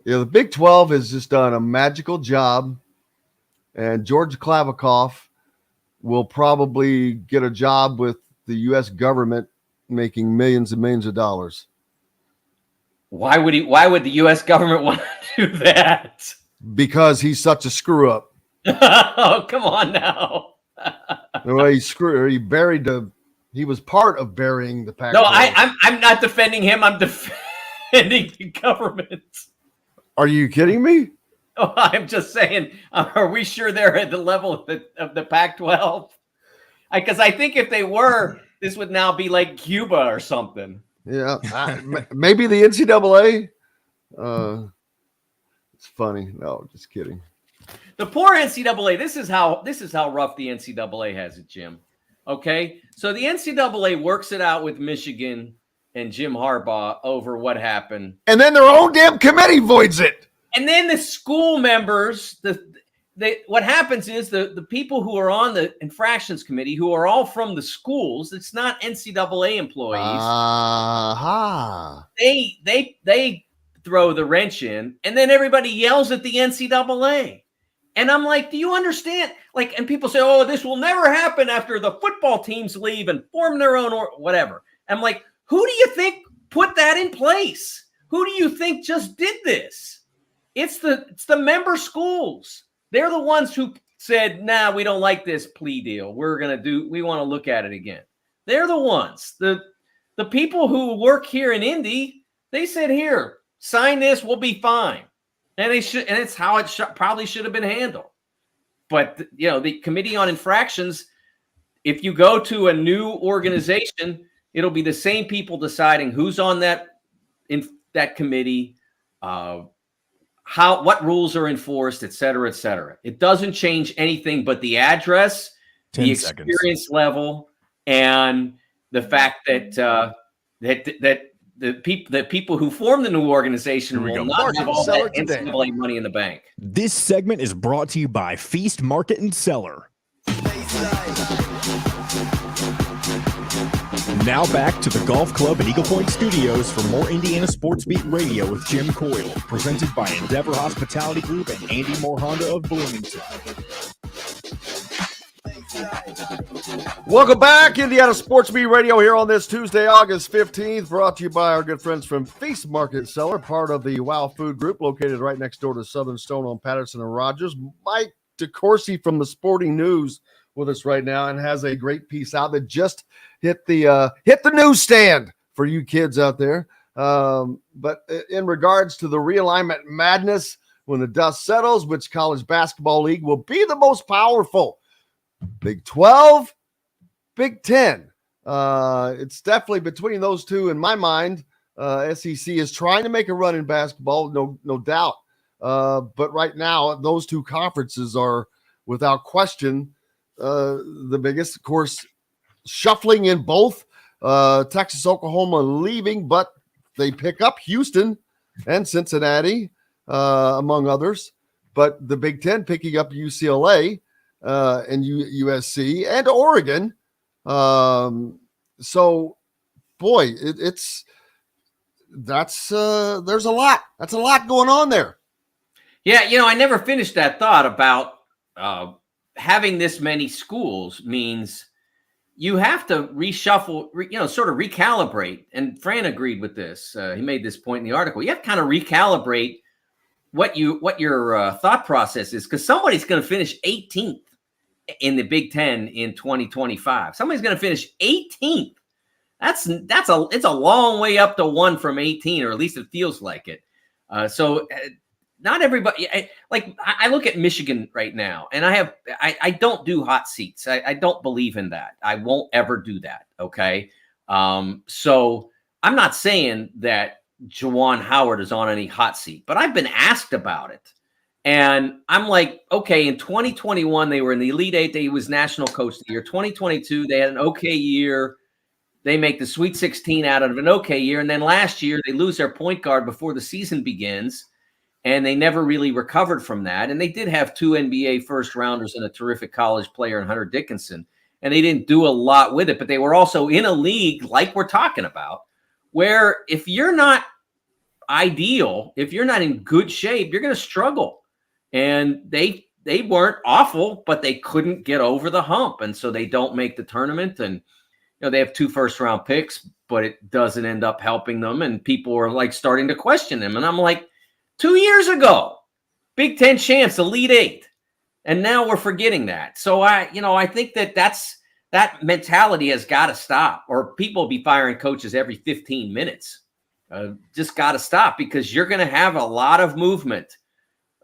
Yeah, the Big 12 has just done a magical job, and George Klavikoff will probably get a job with the U.S. government making millions and millions of dollars. Why would the U.S. government want to do that? Because he's such a screw up. Oh, come on now. Well, he was part of burying the Pac-12. No, I'm not defending him. I'm defending the government. Are you kidding me? Oh, I'm just saying, are we sure they're at the level of the Pac-12? Because I think if they were, this would now be like Cuba or something. Yeah, maybe the NCAA. It's funny. No, just kidding. The poor NCAA. This is how rough the NCAA has it, Jim. Okay, so the NCAA works it out with Michigan and Jim Harbaugh over what happened, And then their own damn committee voids it. and then the school members. What happens is the people who are on the infractions committee, who are all from the schools, it's not NCAA employees. They throw the wrench in, and then everybody yells at the NCAA. And I'm like, do you understand? Like, and people say, oh, this will never happen after the football teams leave and form their own or whatever. I'm like, who do you think put that in place? Who do you think just did this? It's the member schools. They're the ones who said, nah, we don't like this plea deal. We want to look at it again. They're the ones. The people who work here in Indy, they said, here, sign this, we'll be fine. And they should, and it's how it probably should have been handled. But, the Committee on Infractions, if you go to a new organization, it'll be the same people deciding who's on that committee, what rules are enforced, et cetera, et cetera. It doesn't change anything but the address, the experience level, and the fact that the people who form the new organization will not have all that NCAA money in the bank. This segment is brought to you by Feast Market and Cellar. Now back to the Golf Club at Eagle Point Studios for more Indiana Sports Beat Radio with Jim Coyle, presented by Endeavor Hospitality Group and Andy Moore Honda of Bloomington. Welcome back, Indiana Sports Beat Radio here on this Tuesday, August 15th, brought to you by our good friends from Feast Market Cellar, part of the Wow Food Group, located right next door to Southern Stone on Patterson and Rogers. Mike DeCourcy from the Sporting News with us right now and has a great piece out that just hit the newsstand for you kids out there. But in regards to the realignment madness, when the dust settles, which college basketball league will be the most powerful? Big 12, Big 10. It's definitely between those two in my mind. SEC is trying to make a run in basketball, no doubt. But right now, those two conferences are, without question, the biggest. Of course, shuffling in both. Texas, Oklahoma leaving, but they pick up Houston and Cincinnati, among others. But the Big Ten picking up UCLA and USC and Oregon. So, boy, there's a lot. That's a lot going on there. Yeah, I never finished that thought about having this many schools means you have to reshuffle, sort of recalibrate. And Fran agreed with this. He made this point in the article. You have to kind of recalibrate what your thought process is, because somebody's going to finish 18th in the Big Ten in 2025. Somebody's going to finish 18th. It's a long way up to one from 18, or at least it feels like it. So not everybody. I look at Michigan right now, and I don't do hot seats. I don't believe in that. I won't ever do that. Okay. So I'm not saying that Juwan Howard is on any hot seat, but I've been asked about it. And I'm like, okay, in 2021, they were in the Elite Eight. He was National Coach of the Year. 2022, they had an okay year. They make the Sweet 16 out of an okay year. And then last year, they lose their point guard before the season begins. And they never really recovered from that. And they did have 2 NBA first rounders and a terrific college player in Hunter Dickinson. And they didn't do a lot with it. But they were also in a league like we're talking about, where if you're not ideal, if you're not in good shape, you're going to struggle. And they weren't awful, but they couldn't get over the hump. And so they don't make the tournament. And, they have 2 first-round picks, but it doesn't end up helping them. And people are like starting to question them. And I'm like, 2 years ago, Big Ten champs, Elite Eight. And now we're forgetting that. So I think that mentality has got to stop, or people will be firing coaches every 15 minutes. Just got to stop, because you're going to have a lot of movement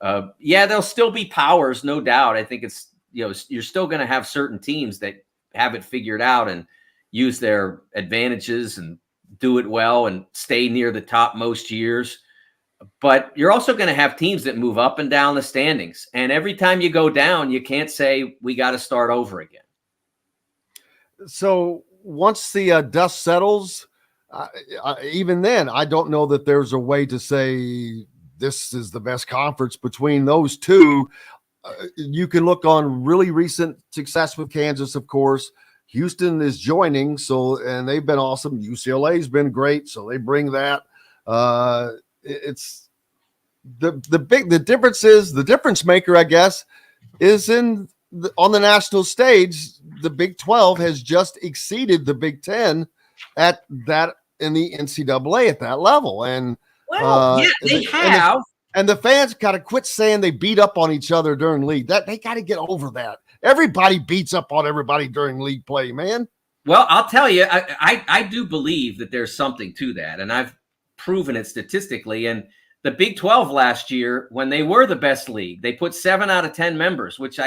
Yeah, there'll still be powers, no doubt. I think it's, you're still going to have certain teams that have it figured out and use their advantages and do it well and stay near the top most years. But you're also going to have teams that move up and down the standings. And every time you go down, you can't say we got to start over again. So once the dust settles, even then, I don't know that there's a way to say this is the best conference between those two. You can look on really recent success with Kansas, of course. Houston is joining, and they've been awesome. UCLA's been great, so they bring that. It's the difference is the difference maker, I guess, is on the national stage. The Big 12 has just exceeded the Big 10 at that in the NCAA at that level, and they have. And the fans got to quit saying they beat up on each other during league. That they got to get over that. Everybody beats up on everybody during league play, man. Well, I'll tell you, I do believe that there's something to that, and I've proven it statistically. And the Big 12 last year, when they were the best league, they put 7 out of 10 members, which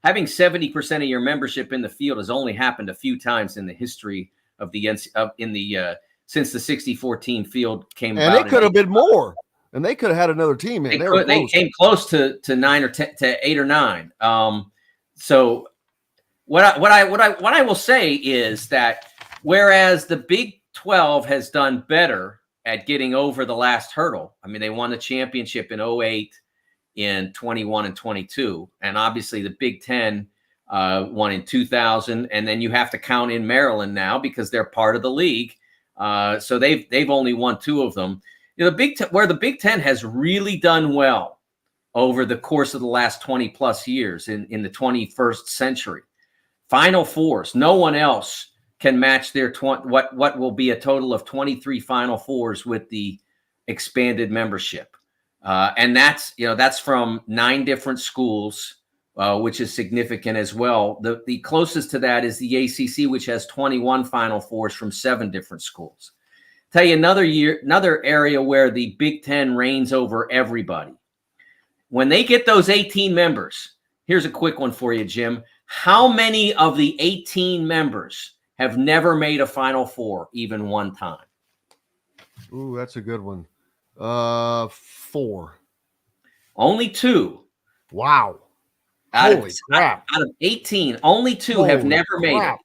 having 70% of your membership in the field has only happened a few times in the history of since the 64-team field came and about. And it could have been more. And they could have had another team in. They came close to 9 or 10 to 8 or 9. So what I will say is that whereas the Big 12 has done better at getting over the last hurdle. I mean, they won the championship in 08, in 21 and 22, and obviously the Big 10 won in 2000, and then you have to count in Maryland now because they're part of the league. So they've only won 2 of them. Where the Big 10 has really done well over the course of the last 20 plus years in the 21st century. Final Fours. No one else can match their what will be a total of 23 Final Fours with the expanded membership. And that's from 9 different schools, which is significant as well. The closest to that is the ACC, which has 21 Final Fours from 7 different schools. Tell you another area where the Big 10 reigns over everybody. When they get those 18 members, here's a quick one for you, Jim. How many of the 18 members have never made a Final Four even one time? Ooh, that's a good one. 4. Only 2. Wow. Holy crap. Out of 18, only 2 have never made it.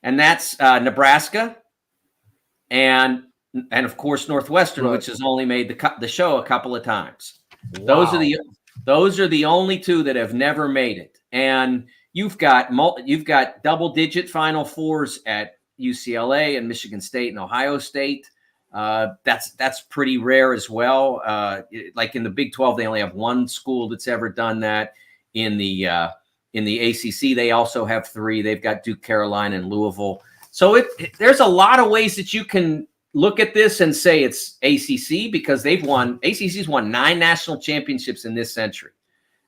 And that's Nebraska and of course Northwestern, which has only made the show a couple of times. Wow. Those are the only 2 that have never made it. And you've got double-digit Final Fours at UCLA and Michigan State and Ohio State. That's pretty rare as well. Like in the Big 12, they only have 1 school that's ever done that. In the ACC, they also have 3. They've got Duke, Carolina, and Louisville. So there's a lot of ways that you can look at this and say it's ACC because ACC's won 9 national championships in this century.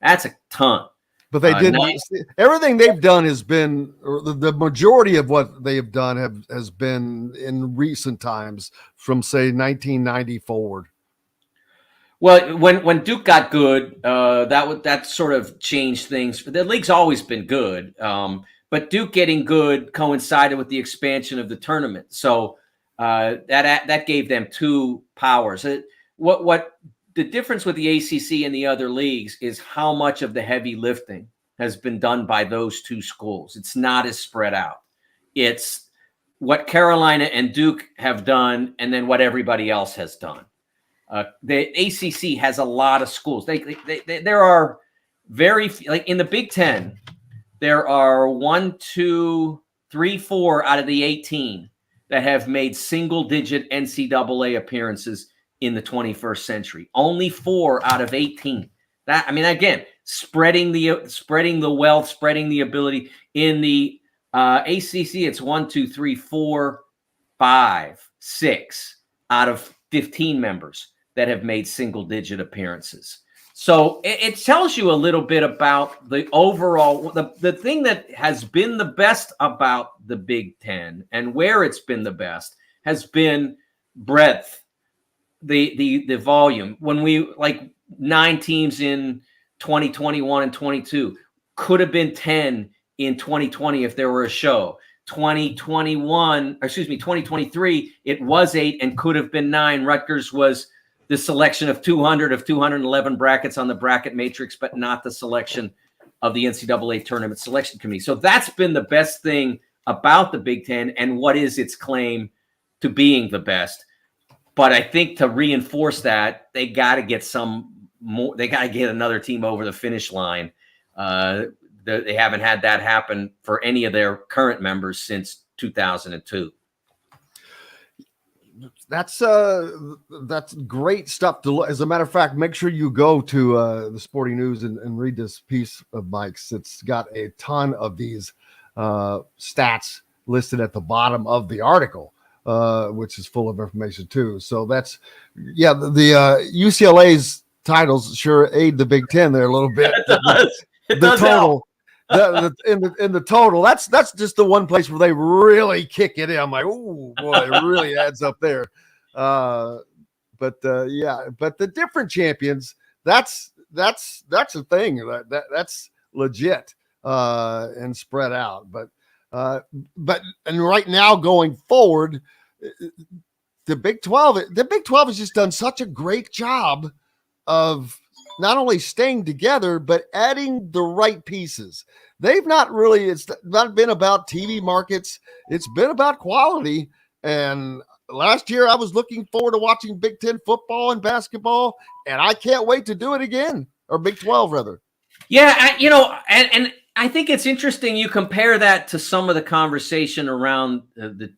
That's a ton. But they didn't. Everything they've done has been, or the majority of what they have done has been in recent times, from say 1990 forward. Well, when Duke got good, that sort of changed things. The league's always been good, but Duke getting good coincided with the expansion of the tournament. So that gave them 2 powers. What the difference with the ACC and the other leagues is how much of the heavy lifting has been done by those 2 schools. It's not as spread out. It's what Carolina and Duke have done, and then what everybody else has done. The ACC has a lot of schools. There are very few, like in the Big 10, there are 1, 2, 3, 4 out of the 18 that have made single-digit NCAA appearances in the 21st century. Only 4 out of 18. Again, spreading the wealth, spreading the ability. In the ACC, it's 1, 2, 3, 4, 5, 6 out of 15 members that have made single-digit appearances. So it tells you a little bit about the overall, the thing that has been the best about the Big 10 and where it's been the best has been breadth, the volume. When 9 teams in 2021 and 22. Could have been 10 in 2020 if there were a show. 2023, it was 8 and could have been 9. Rutgers was the selection of 200 of 211 brackets on the bracket matrix, but not the selection of the NCAA tournament selection committee. So that's been the best thing about the Big Ten and what is its claim to being the best. But I think to reinforce that, they got to get some more. They got to get another team over the finish line. They haven't had that happen for any of their current members since 2002. That's great stuff to look. As a matter of fact, make sure you go to the Sporting News and read this piece of Mike's. It's got a ton of these stats listed at the bottom of the article, which is full of information too. So that's, yeah, the UCLA's titles sure aid the Big Ten there a little bit. It does total. In the total, that's just the one place where they really kick it in. I'm like, oh boy, it really adds up there. But the different champions, that's a thing that's legit and spread out. But right now going forward, the Big 12 has just done such a great job of not only staying together, but adding the right pieces. They've not really, it's not been about TV markets. It's been about quality. And last year I was looking forward to watching Big Ten football and basketball, and I can't wait to do it again, or Big 12 rather. Yeah. And I think it's interesting. You compare that to some of the conversation around the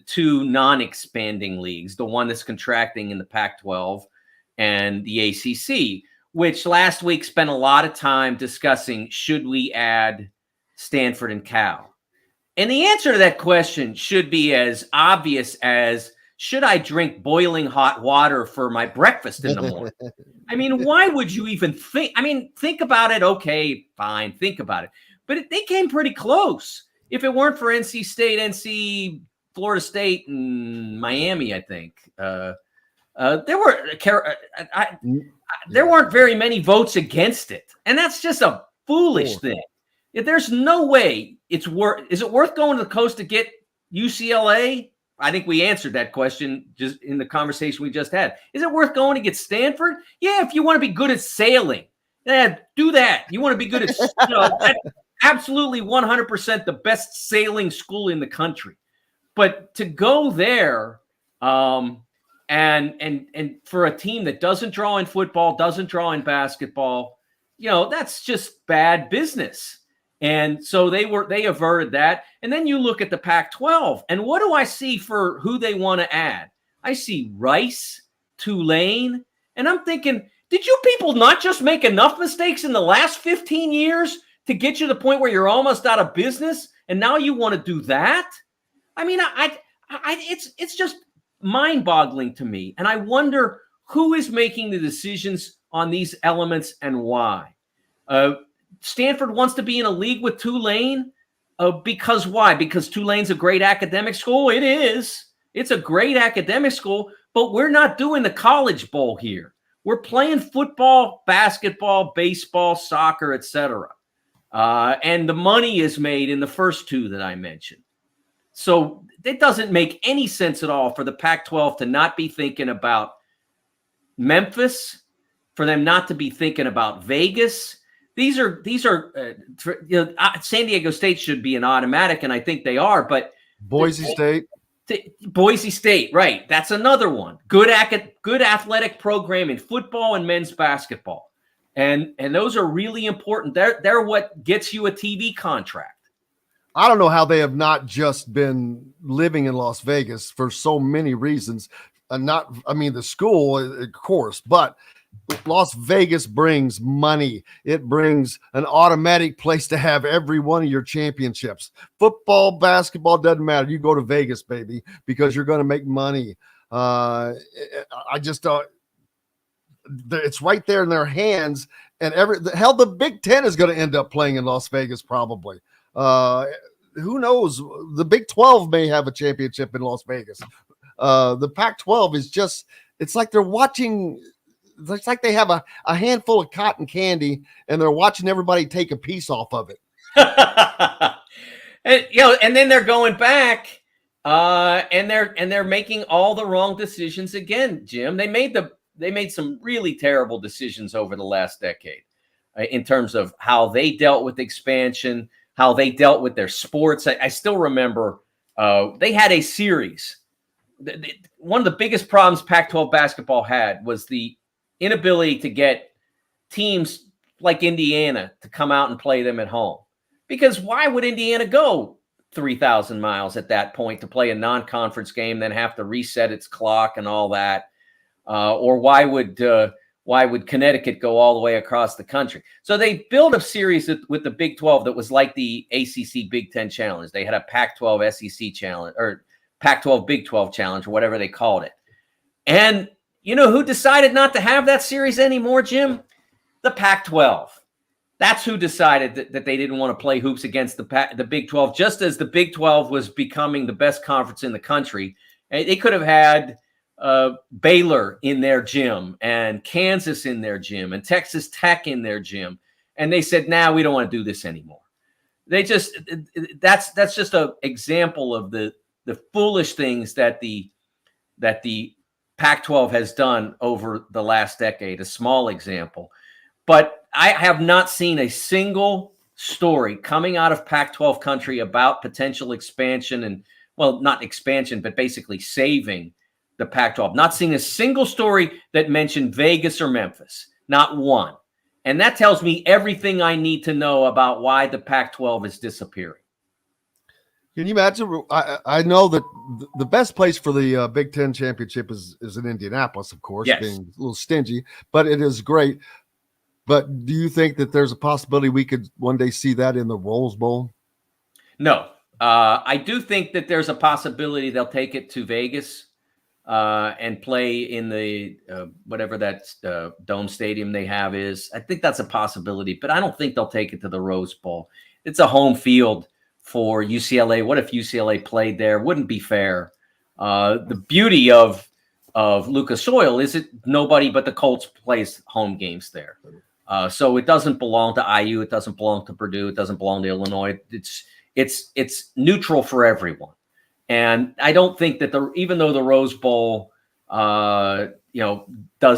two non-expanding leagues, the one that's contracting in the Pac-12 and the ACC, which last week spent a lot of time discussing, should we add Stanford and Cal? And the answer to that question should be as obvious as, should I drink boiling hot water for my breakfast in the morning? I mean, why would you even think? I mean, think about it. Okay, fine. Think about it. But they came pretty close. If it weren't for NC State, Florida State, and Miami, I think. There weren't very many votes against it, and that's just a foolish thing. If there's no way is it worth going to the coast to get UCLA? I think we answered that question just in the conversation we just had. Is it worth going to get Stanford? Yeah, if you want to be good at sailing, yeah, do that. You want to be good at that's absolutely 100% the best sailing school in the country. But to go there, and for a team that doesn't draw in football, doesn't draw in basketball, that's just bad business. And so they averted that. And then you look at the Pac-12, and what do I see for who they want to add? I see Rice, Tulane, and I'm thinking, did you people not just make enough mistakes in the last 15 years to get you to the point where you're almost out of business, and now you want to do that? I mean, it's just mind-boggling to me, and I wonder who is making the decisions on these elements and why. Stanford wants to be in a league with Tulane because why? Because Tulane's a great academic school. It is. It's a great academic school, but we're not doing the College Bowl here. We're playing football, basketball, baseball, soccer, etc. And the money is made in the first two that I mentioned. So it doesn't make any sense at all for the Pac-12 to not be thinking about Memphis, for them not to be thinking about Vegas. These are San Diego State should be an automatic, and I think they are. But Boise State, right? That's another one. Good athletic program in football and men's basketball, and those are really important. They're what gets you a TV contract. I don't know how they have not just been living in Las Vegas for so many reasons. The school, of course, but Las Vegas brings money. It brings an automatic place to have every one of your championships. Football, basketball, doesn't matter. You go to Vegas, baby, because you're going to make money. It's right there in their hands. And the Big Ten is going to end up playing in Las Vegas probably. Who knows? The Big 12 may have a championship in Las Vegas. The Pac-12 is just, it's like they're watching it's like they have a handful of cotton candy and they're watching everybody take a piece off of it. And then they're going back, and they're making all the wrong decisions again, Jim. They made some really terrible decisions over the last decade in terms of how they dealt with expansion, how they dealt with their sports. I still remember they had a series. One of the biggest problems Pac-12 basketball had was the inability to get teams like Indiana to come out and play them at home. Because why would Indiana go 3,000 miles at that point to play a non-conference game, then have to reset its clock and all that? Or why would Connecticut go all the way across the country? So they built a series with the Big 12 that was like the ACC Big 10 Challenge. They had a Pac-12 SEC Challenge, or Pac-12 Big 12 Challenge, or whatever they called it. And you know who decided not to have that series anymore, Jim? The Pac-12. That's who decided that they didn't want to play hoops against the Big 12, just as the Big 12 was becoming the best conference in the country. They could have had Baylor in their gym and Kansas in their gym and Texas Tech in their gym. And they said, nah, we don't want to do this anymore. That's just an example of the foolish things that the Pac-12 has done over the last decade, a small example. But I have not seen a single story coming out of Pac-12 country about potential expansion and, well, not expansion, but basically saving the Pac-12. Not seeing a single story that mentioned Vegas or Memphis. Not one. And that tells me everything I need to know about why the Pac-12 is disappearing. Can you imagine? I know that the best place for the Big Ten championship is in Indianapolis, of course, yes, being a little stingy, but it is great. But do you think that there's a possibility we could one day see that in the Rose Bowl? No. I do think that there's a possibility they'll take it to Vegas and play in the whatever that dome stadium they have is. I think that's a possibility, but I don't think they'll take it to the Rose Bowl. It's a home field for UCLA. What if UCLA played there? Wouldn't be fair. The beauty of Lucas Oil is that nobody but the Colts plays home games there. So it doesn't belong to IU. It doesn't belong to Purdue. It doesn't belong to Illinois. It's neutral for everyone. And I don't think that even though the Rose Bowl, does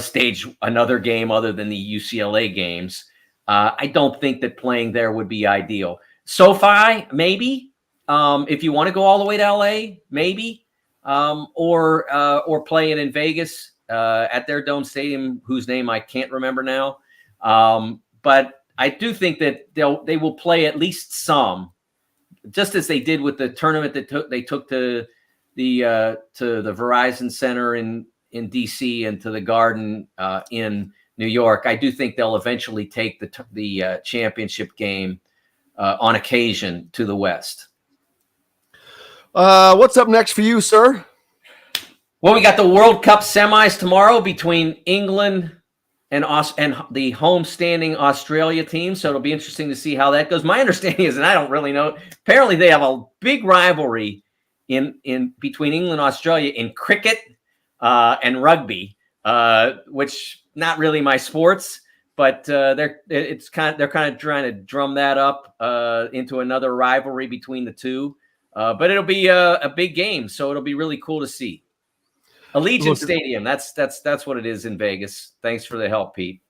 stage another game other than the UCLA games, I don't think that playing there would be ideal. SoFi, maybe, if you want to go all the way to LA, maybe, or play it in Vegas at their dome stadium, whose name I can't remember now. But I do think that they will play at least some, just as they did with the tournament that they took to the Verizon Center in DC and to the Garden in New York. I do think they'll eventually take the championship game on occasion to the West. What's up next for you, sir? Well, we got the World Cup semis tomorrow between England and the home-standing Australia team. So it'll be interesting to see how that goes. My understanding is, and I don't really know, apparently they have a big rivalry in between England and Australia in cricket and rugby, which not really my sports, but they're kind of trying to drum that up into another rivalry between the two. But it'll be a big game, so it'll be really cool to see. Allegiant Stadium. That's what it is in Vegas. Thanks for the help, Pete.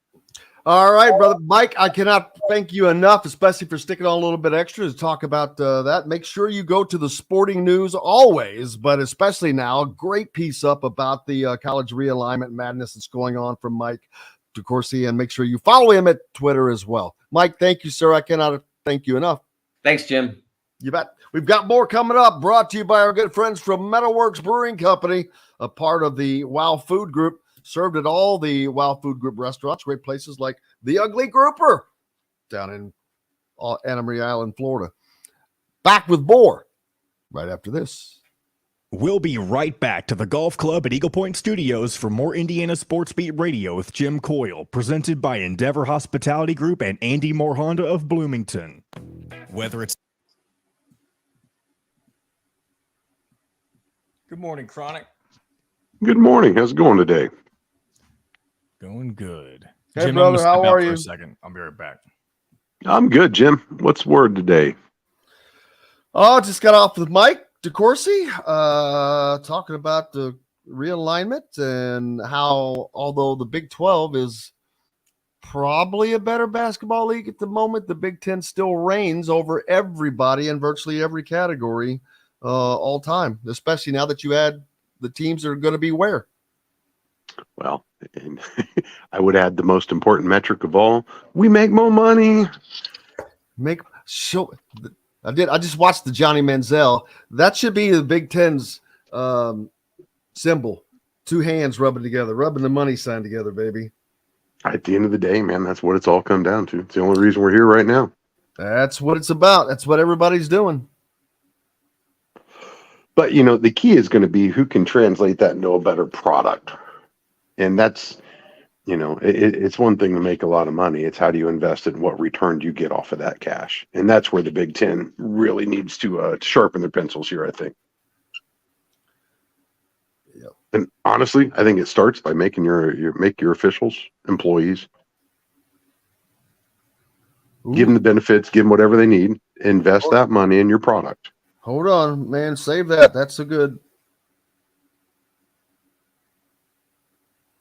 All right, brother Mike. I cannot thank you enough, especially for sticking on a little bit extra to talk about that. Make sure you go to the sporting news always, but especially now. A great piece up about the college realignment madness that's going on from Mike DeCourcy, and make sure you follow him at Twitter as well. Mike, thank you, sir. I cannot thank you enough. Thanks, Jim. You bet. We've got more coming up, brought to you by our good friends from Metalworks Brewing Company, a part of the Wow Food Group, served at all the Wow Food Group restaurants, great places like the Ugly Grouper down in Anna Maria Island, Florida. Back with more right after this. We'll be right back to the Golf Club at Eagle Point Studios for more Indiana Sports Beat Radio with Jim Coyle, presented by Endeavor Hospitality Group and Andy Moore Honda of Bloomington. Whether it's Good morning, Chronic. Good morning. How's it going today? Going good. Hey, Jim, brother, I'm gonna how step out are for you? a second. I'll be right back. I'm good, Jim. What's the word today? Oh, just got off with Mike DeCourcy, talking about the realignment and how, although the Big 12 is probably a better basketball league at the moment, the Big 10 still reigns over everybody in virtually every category all time, especially now that you add the teams that are going to be where. Well, and I would add the most important metric of all: we make more money. I just watched the Johnny Manziel. That should be the Big Ten's symbol. Two hands rubbing together, rubbing the money sign together, baby. At the end of the day, man, that's what it's all come down to. It's the only reason we're here right now. That's what it's about. That's what everybody's doing. But, the key is going to be who can translate that into a better product. And that's, it's one thing to make a lot of money. It's how do you invest it and what return do you get off of that cash? And that's where the Big Ten really needs to sharpen their pencils here, I think. Yep. And honestly, I think it starts by making your officials employees. Ooh. Give them the benefits, give them whatever they need, invest that money in your product. Hold on, man. Save that. That's a good,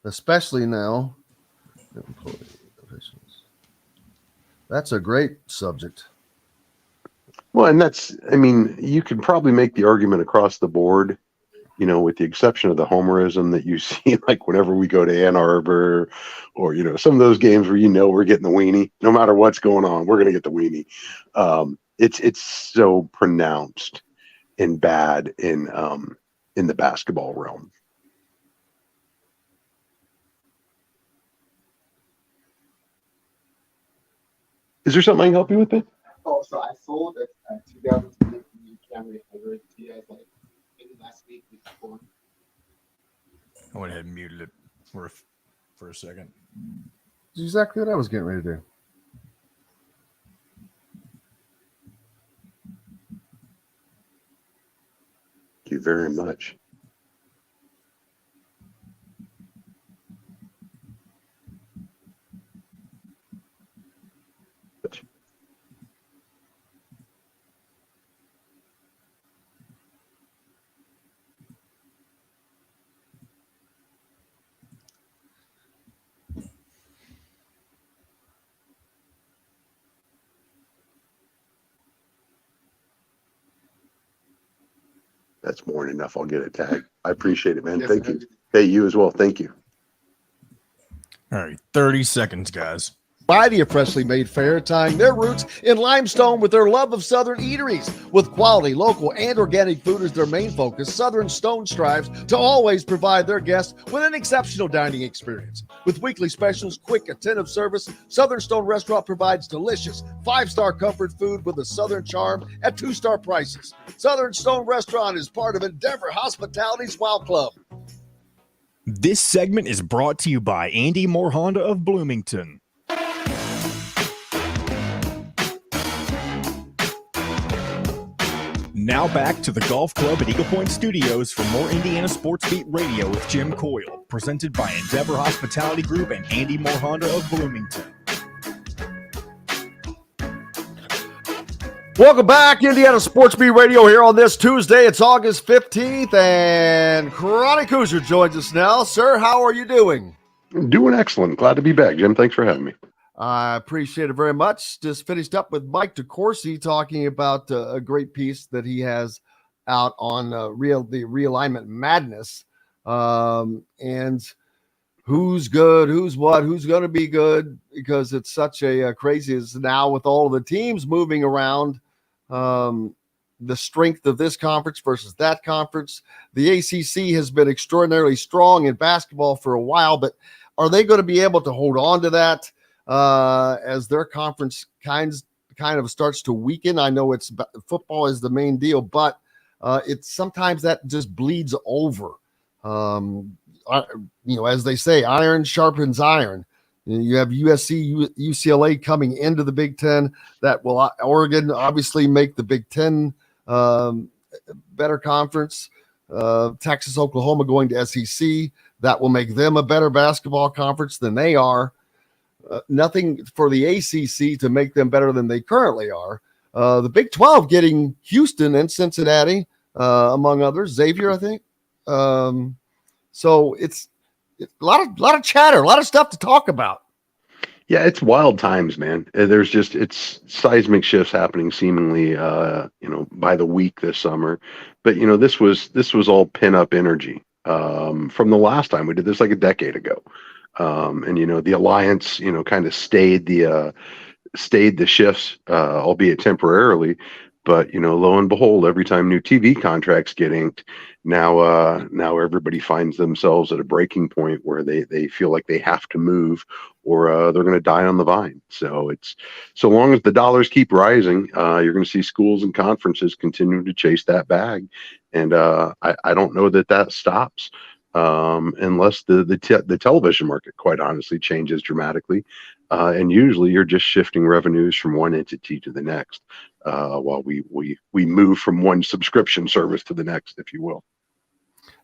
especially now. That's a great subject. Well, and you could probably make the argument across the board, with the exception of the homerism that you see, like whenever we go to Ann Arbor or, some of those games where we're getting the weenie, no matter what's going on, we're going to get the weenie. It's so pronounced and bad in the basketball realm. Is there something I can help you with, Ben? Oh, so I sold it to them to make the new camera. I wrote to you guys maybe last week before. I went ahead and muted it for a second. That's exactly what I was getting ready to do. Thank you very much. That's more than enough. I'll get it tagged. I appreciate it, man. Yes, Thank you. Hey, you as well. Thank you. All right, 30 seconds, guys. Variety of freshly made fare, tying their roots in Limestone with their love of Southern eateries. With quality, local, and organic food as their main focus, Southern Stone strives to always provide their guests with an exceptional dining experience. With weekly specials, quick, attentive service, Southern Stone Restaurant provides delicious, 5-star comfort food with a Southern charm at 2-star prices. Southern Stone Restaurant is part of Endeavor Hospitality's Wow Club. This segment is brought to you by Andy Moore Honda of Bloomington. Now back to the Golf Club at Eagle Point Studios for more Indiana Sports Beat Radio with Jim Coyle, presented by Endeavor Hospitality Group and Andy Moore Honda of Bloomington. Welcome back, Indiana Sports Beat Radio here on this Tuesday. It's August 15th, and Chronic Hoosier joins us now. Sir, how are you doing? Doing excellent. Glad to be back, Jim. Thanks for having me. I appreciate it very much. Just finished up with Mike DeCourcy talking about a great piece that he has out on the realignment madness, and who's good, who's what, who's going to be good, because it's such a crazy as now with all of the teams moving around, the strength of this conference versus that conference. The ACC has been extraordinarily strong in basketball for a while, but are they going to be able to hold on to that as their conference kind of starts to weaken? I know football is the main deal, but it's sometimes that just bleeds over. As they say, iron sharpens iron. You have USC, UCLA coming into the Big Ten. That will Oregon obviously make the Big Ten better conference. Texas, Oklahoma going to SEC. That will make them a better basketball conference than they are. Nothing for the ACC to make them better than they currently are. The Big 12 getting Houston and Cincinnati, among others. Xavier, I think. So it's a lot of chatter, a lot of stuff to talk about. Yeah, it's wild times, man. It's seismic shifts happening seemingly, by the week this summer. But this was all pin up energy from the last time we did this, like a decade ago. And the alliance, kind of stayed the shifts, albeit temporarily. But lo and behold, every time new TV contracts get inked, now everybody finds themselves at a breaking point where they feel like they have to move, or they're going to die on the vine. So it's so long as the dollars keep rising, you're going to see schools and conferences continue to chase that bag, and I don't know that stops. Unless the television market, quite honestly, changes dramatically. And usually you're just shifting revenues from one entity to the next, while we move from one subscription service to the next, if you will.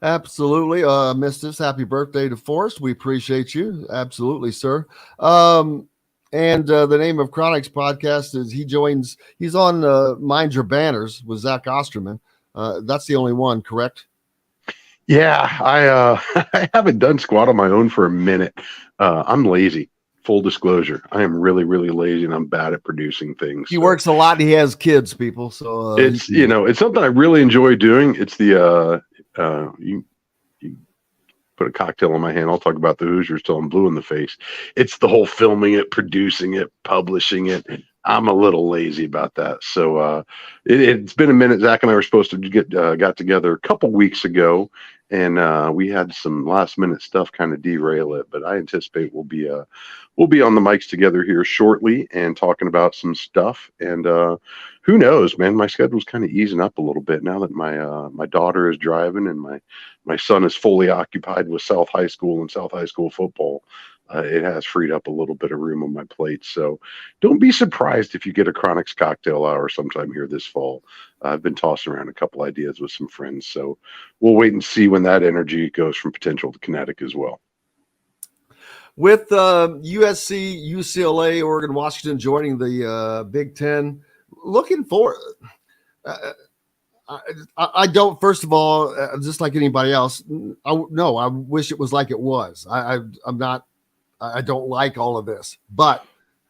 Absolutely. Mistis, happy birthday to Forrest. We appreciate you. Absolutely, sir. And the name of Chronic's podcast is he's on Mind Your Banners with Zach Osterman. That's the only one, correct? Yeah, I haven't done squat on my own for a minute. I'm lazy. Full disclosure, I am really, really lazy, and I'm bad at producing things. He works a lot. And he has kids, people. So it's it's something I really enjoy doing. It's the you put a cocktail in my hand, I'll talk about the Hoosiers till I'm blue in the face. It's the whole filming it, producing it, publishing it. I'm a little lazy about that. So it's been a minute. Zach and I were supposed to got together a couple weeks ago, and we had some last minute stuff kind of derail it. But I anticipate we'll be on the mics together here shortly and talking about some stuff. And who knows, man? My schedule's kind of easing up a little bit now that my daughter is driving and my son is fully occupied with South High School and South High School football. It has freed up a little bit of room on my plate. So don't be surprised if you get a Chronic's cocktail hour sometime here this fall. I've been tossing around a couple ideas with some friends. So we'll wait and see when that energy goes from potential to kinetic as well. With USC, UCLA, Oregon, Washington joining the Big Ten, looking for I don't, first of all, just like anybody else, I wish it was like it was. I don't like all of this, but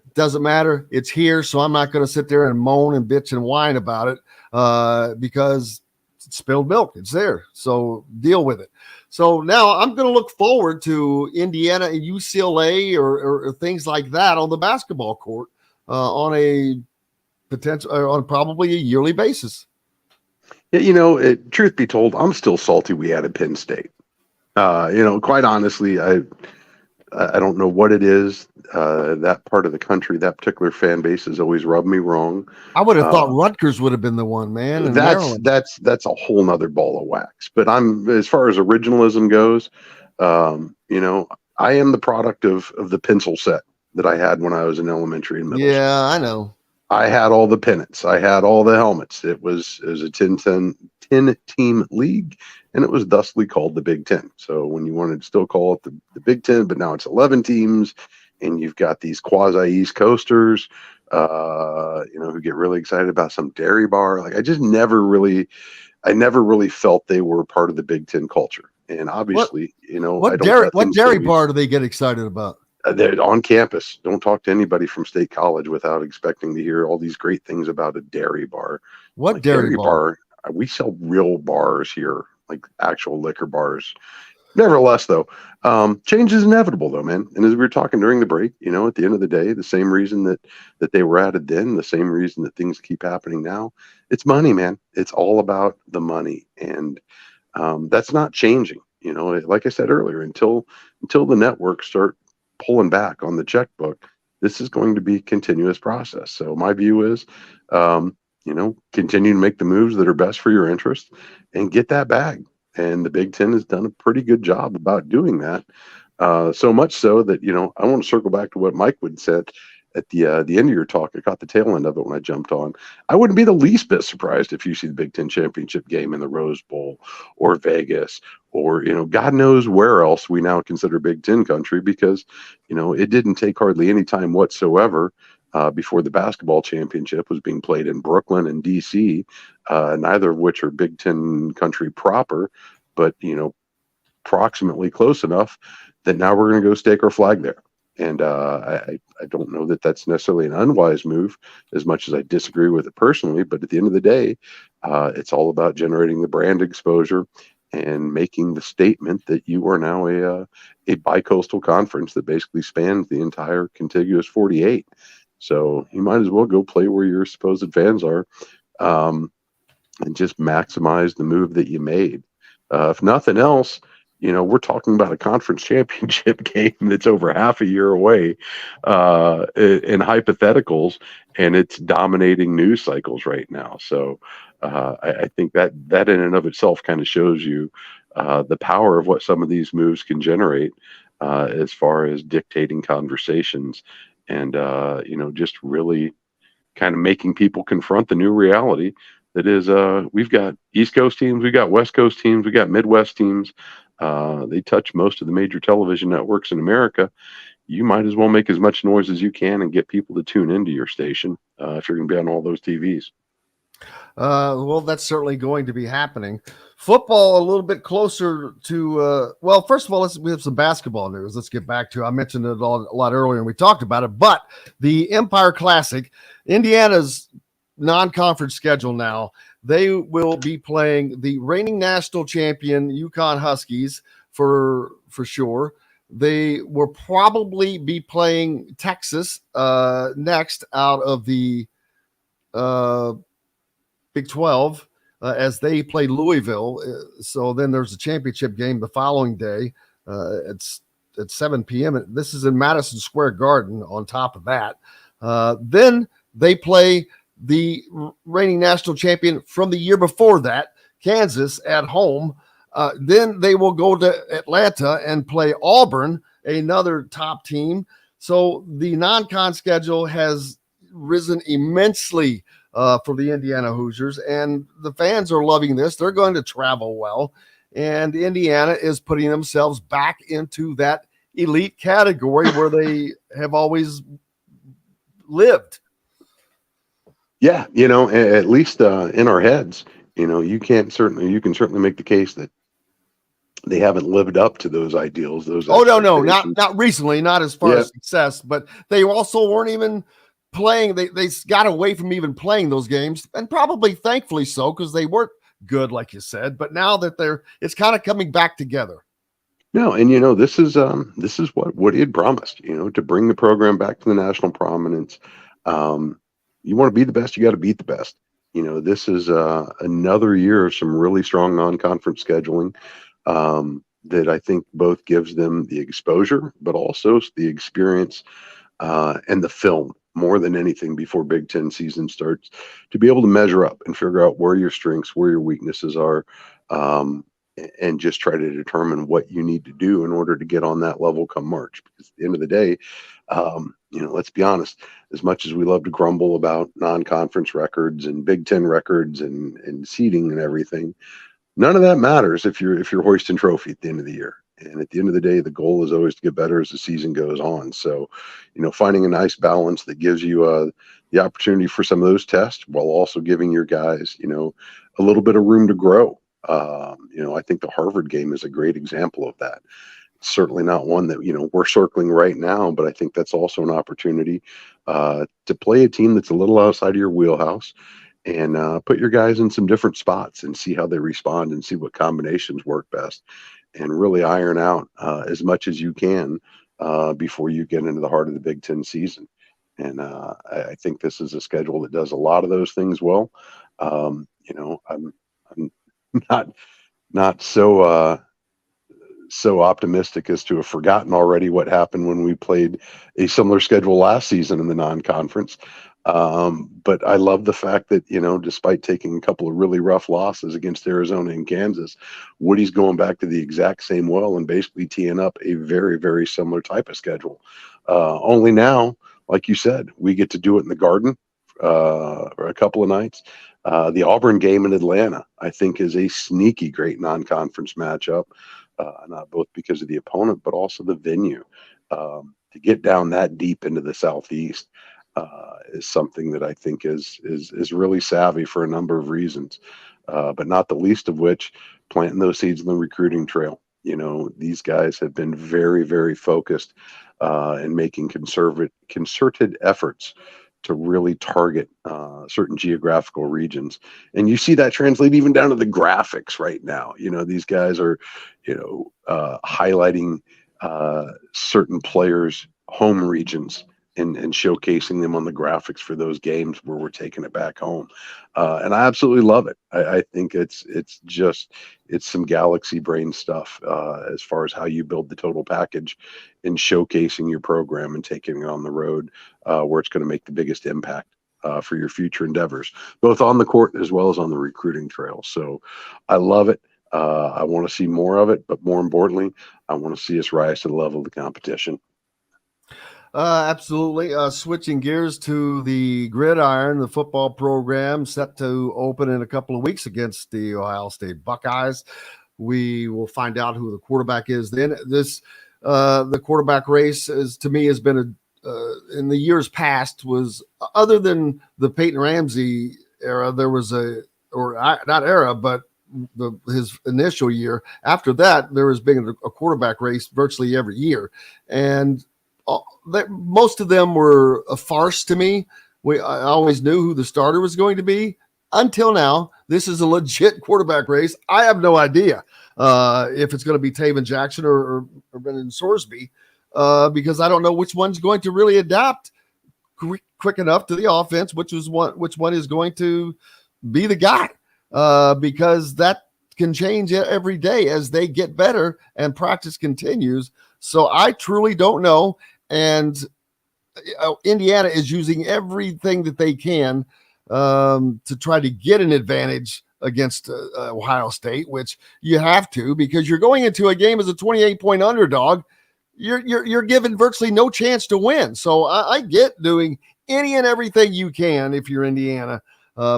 it doesn't matter. It's here, so I'm not going to sit there and moan and bitch and whine about it because it's spilled milk. It's there, so deal with it. So now I'm going to look forward to Indiana and UCLA or things like that on the basketball court on a potential on probably a yearly basis. Yeah, truth be told, I'm still salty we added Penn State. Quite honestly, I don't know what it is. That part of the country, that particular fan base has always rubbed me wrong. I would have thought Rutgers would have been the one, man. That's a whole nother ball of wax. But as far as originalism goes, I am the product of the pencil set that I had when I was in elementary and middle school. Yeah, I know. I had all the pennants. I had all the helmets. It was a 10-team league, and it was thusly called the Big Ten. So when you wanted to still call it the Big Ten, but now it's 11 teams, and you've got these quasi East Coasters, who get really excited about some dairy bar. Like I never really felt they were part of the Big Ten culture. And obviously, what dairy bar do they get excited about? They're on campus. Don't talk to anybody from State College without expecting to hear all these great things about a dairy bar. What dairy bar? We sell real bars here, like actual liquor bars. Nevertheless, though, change is inevitable, though, man. And as we were talking during the break, at the end of the day, the same reason that they were added then, the same reason that things keep happening now, it's money, man. It's all about the money, and that's not changing. Like I said earlier, until the networks start pulling back on the checkbook, this is going to be a continuous process. So my view is, continue to make the moves that are best for your interest and get that bag. And the Big Ten has done a pretty good job about doing that. So much so that, I want to circle back to what Mike would said. at the end of your talk. I caught the tail end of it when I jumped on. I wouldn't be the least bit surprised if you see the Big Ten championship game in the Rose Bowl or Vegas or, God knows where else we now consider Big Ten country, because, it didn't take hardly any time whatsoever before the basketball championship was being played in Brooklyn and DC, neither of which are Big Ten country proper, but, approximately close enough that now we're going to go stake our flag there. And I don't know that that's necessarily an unwise move, as much as I disagree with it personally. But at the end of the day, it's all about generating the brand exposure and making the statement that you are now a bi-coastal conference that basically spans the entire contiguous 48. So you might as well go play where your supposed fans are, and just maximize the move that you made. If nothing else, we're talking about a conference championship game that's over half a year away, in hypotheticals, and it's dominating news cycles right now. So I think that in and of itself kind of shows you the power of what some of these moves can generate, as far as dictating conversations and, just really kind of making people confront the new reality that is, we've got East Coast teams, we've got West Coast teams, we got Midwest teams. They touch most of the major television networks in America. You might as well make as much noise as you can and get people to tune into your station, if you're going to be on all those TVs. Well, that's certainly going to be happening. Football, a little bit closer to, first of all, we have some basketball news. Let's get back to, I mentioned it a lot earlier and we talked about it, but the Empire Classic, Indiana's non-conference schedule now, they will be playing the reigning national champion UConn Huskies for sure. They will probably be playing Texas next out of the Big 12 as they play Louisville. So then there's a championship game the following day. It's at 7 p.m. This is in Madison Square Garden on top of that. Then they play the reigning national champion from the year before that, Kansas, at home. Then they will go to Atlanta and play Auburn, another top team. So the non-con schedule has risen immensely for the Indiana Hoosiers, and the fans are loving this. They're going to travel well, and Indiana is putting themselves back into that elite category where they have always lived. Yeah, at least in our heads, you can certainly make the case that they haven't lived up to those ideals. No, not recently, not as far as success, but they also weren't even playing. They got away from even playing those games, and probably thankfully so, because they weren't good, like you said. But now that it's kind of coming back together. No, and this is what Woody had promised, to bring the program back to the national prominence. You want to be the best, you got to beat the best. This is another year of some really strong non-conference scheduling that I think both gives them the exposure, but also the experience and the film more than anything before Big Ten season starts, to be able to measure up and figure out where your strengths, where your weaknesses are, and just try to determine what you need to do in order to get on that level come March. Because at the end of the day, let's be honest, as much as we love to grumble about non-conference records and Big Ten records and seeding and everything, none of that matters if you're hoisting trophy at the end of the year. And at the end of the day, the goal is always to get better as the season goes on. So, finding a nice balance that gives you the opportunity for some of those tests while also giving your guys, a little bit of room to grow. I think the Harvard game is a great example of that. It's certainly not one that, we're circling right now, but I think that's also an opportunity to play a team that's a little outside of your wheelhouse and put your guys in some different spots and see how they respond and see what combinations work best, and really iron out as much as you can before you get into the heart of the Big Ten season. And I think this is a schedule that does a lot of those things well. I'm not so optimistic as to have forgotten already what happened when we played a similar schedule last season in the non-conference. But I love the fact that, despite taking a couple of really rough losses against Arizona and Kansas, Woody's going back to the exact same well and basically teeing up a very, very similar type of schedule. Only now like you said, we get to do it in the Garden for a couple of nights. The Auburn game in Atlanta, I think, is a sneaky great non-conference matchup, not both because of the opponent, but also the venue. To get down that deep into the Southeast is something that I think is really savvy for a number of reasons, but not the least of which, planting those seeds in the recruiting trail. You know, these guys have been very, very focused in making concerted efforts to really target certain geographical regions. And you see that translate even down to the graphics right now. You know, these guys are, highlighting certain players' home regions and showcasing them on the graphics for those games where we're taking it back home. And I absolutely love it. I think it's some galaxy brain stuff as far as how you build the total package in showcasing your program and taking it on the road where it's going to make the biggest impact for your future endeavors, both on the court as well as on the recruiting trail. So I love it. I want to see more of it, but more importantly, I want to see us rise to the level of the competition. Absolutely. Switching gears to the gridiron, the football program set to open in a couple of weeks against the Ohio State Buckeyes. We will find out who the quarterback is then. The quarterback race to me has been in the years past was, other than the Peyton Ramsey era, there was his initial year. After that, there has been a quarterback race virtually every year. And most of them were a farce to me. I always knew who the starter was going to be. Until now, this is a legit quarterback race. I have no idea if it's going to be Taven Jackson or Brendan Sorsby because I don't know which one's going to really adapt quick enough to the offense, which one is going to be the guy because that can change every day as they get better and practice continues. So I truly don't know. And Indiana is using everything that they can to try to get an advantage against Ohio State, which you have to because you're going into a game as a 28-point underdog. You're given virtually no chance to win. So I get doing any and everything you can if you're Indiana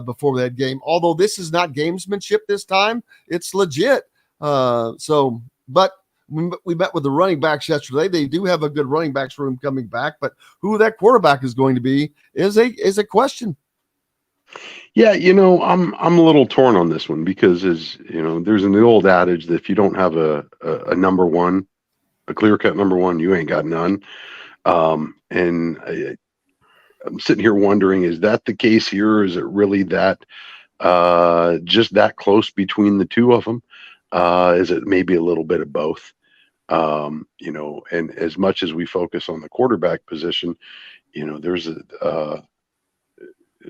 before that game. Although this is not gamesmanship this time, it's legit. But we met with the running backs yesterday. They do have a good running backs room coming back, but who that quarterback is going to be is a question. Yeah, I'm a little torn on this one because there's an old adage that if you don't have a number one, a clear-cut number one, you ain't got none. And I'm sitting here wondering, is that the case here? Or is it really that just that close between the two of them? Is it maybe a little bit of both? And as much as we focus on the quarterback position, there's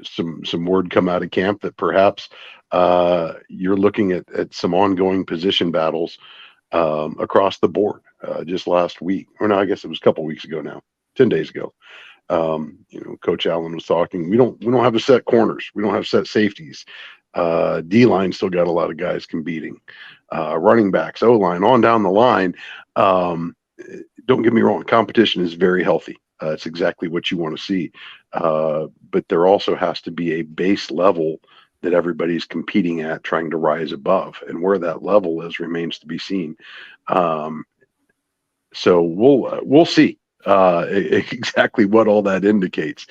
some word come out of camp that perhaps you're looking at some ongoing position battles across the board. Just last week, or no, I guess it was a couple weeks ago now, 10 days ago. Coach Allen was talking. We don't have a set corners. We don't have set safeties. D-line still got a lot of guys competing. Running backs, O-line, on down the line. Don't get me wrong, competition is very healthy. It's exactly what you want to see. But there also has to be a base level that everybody's competing at, trying to rise above. And where that level is remains to be seen. So we'll see exactly what all that indicates.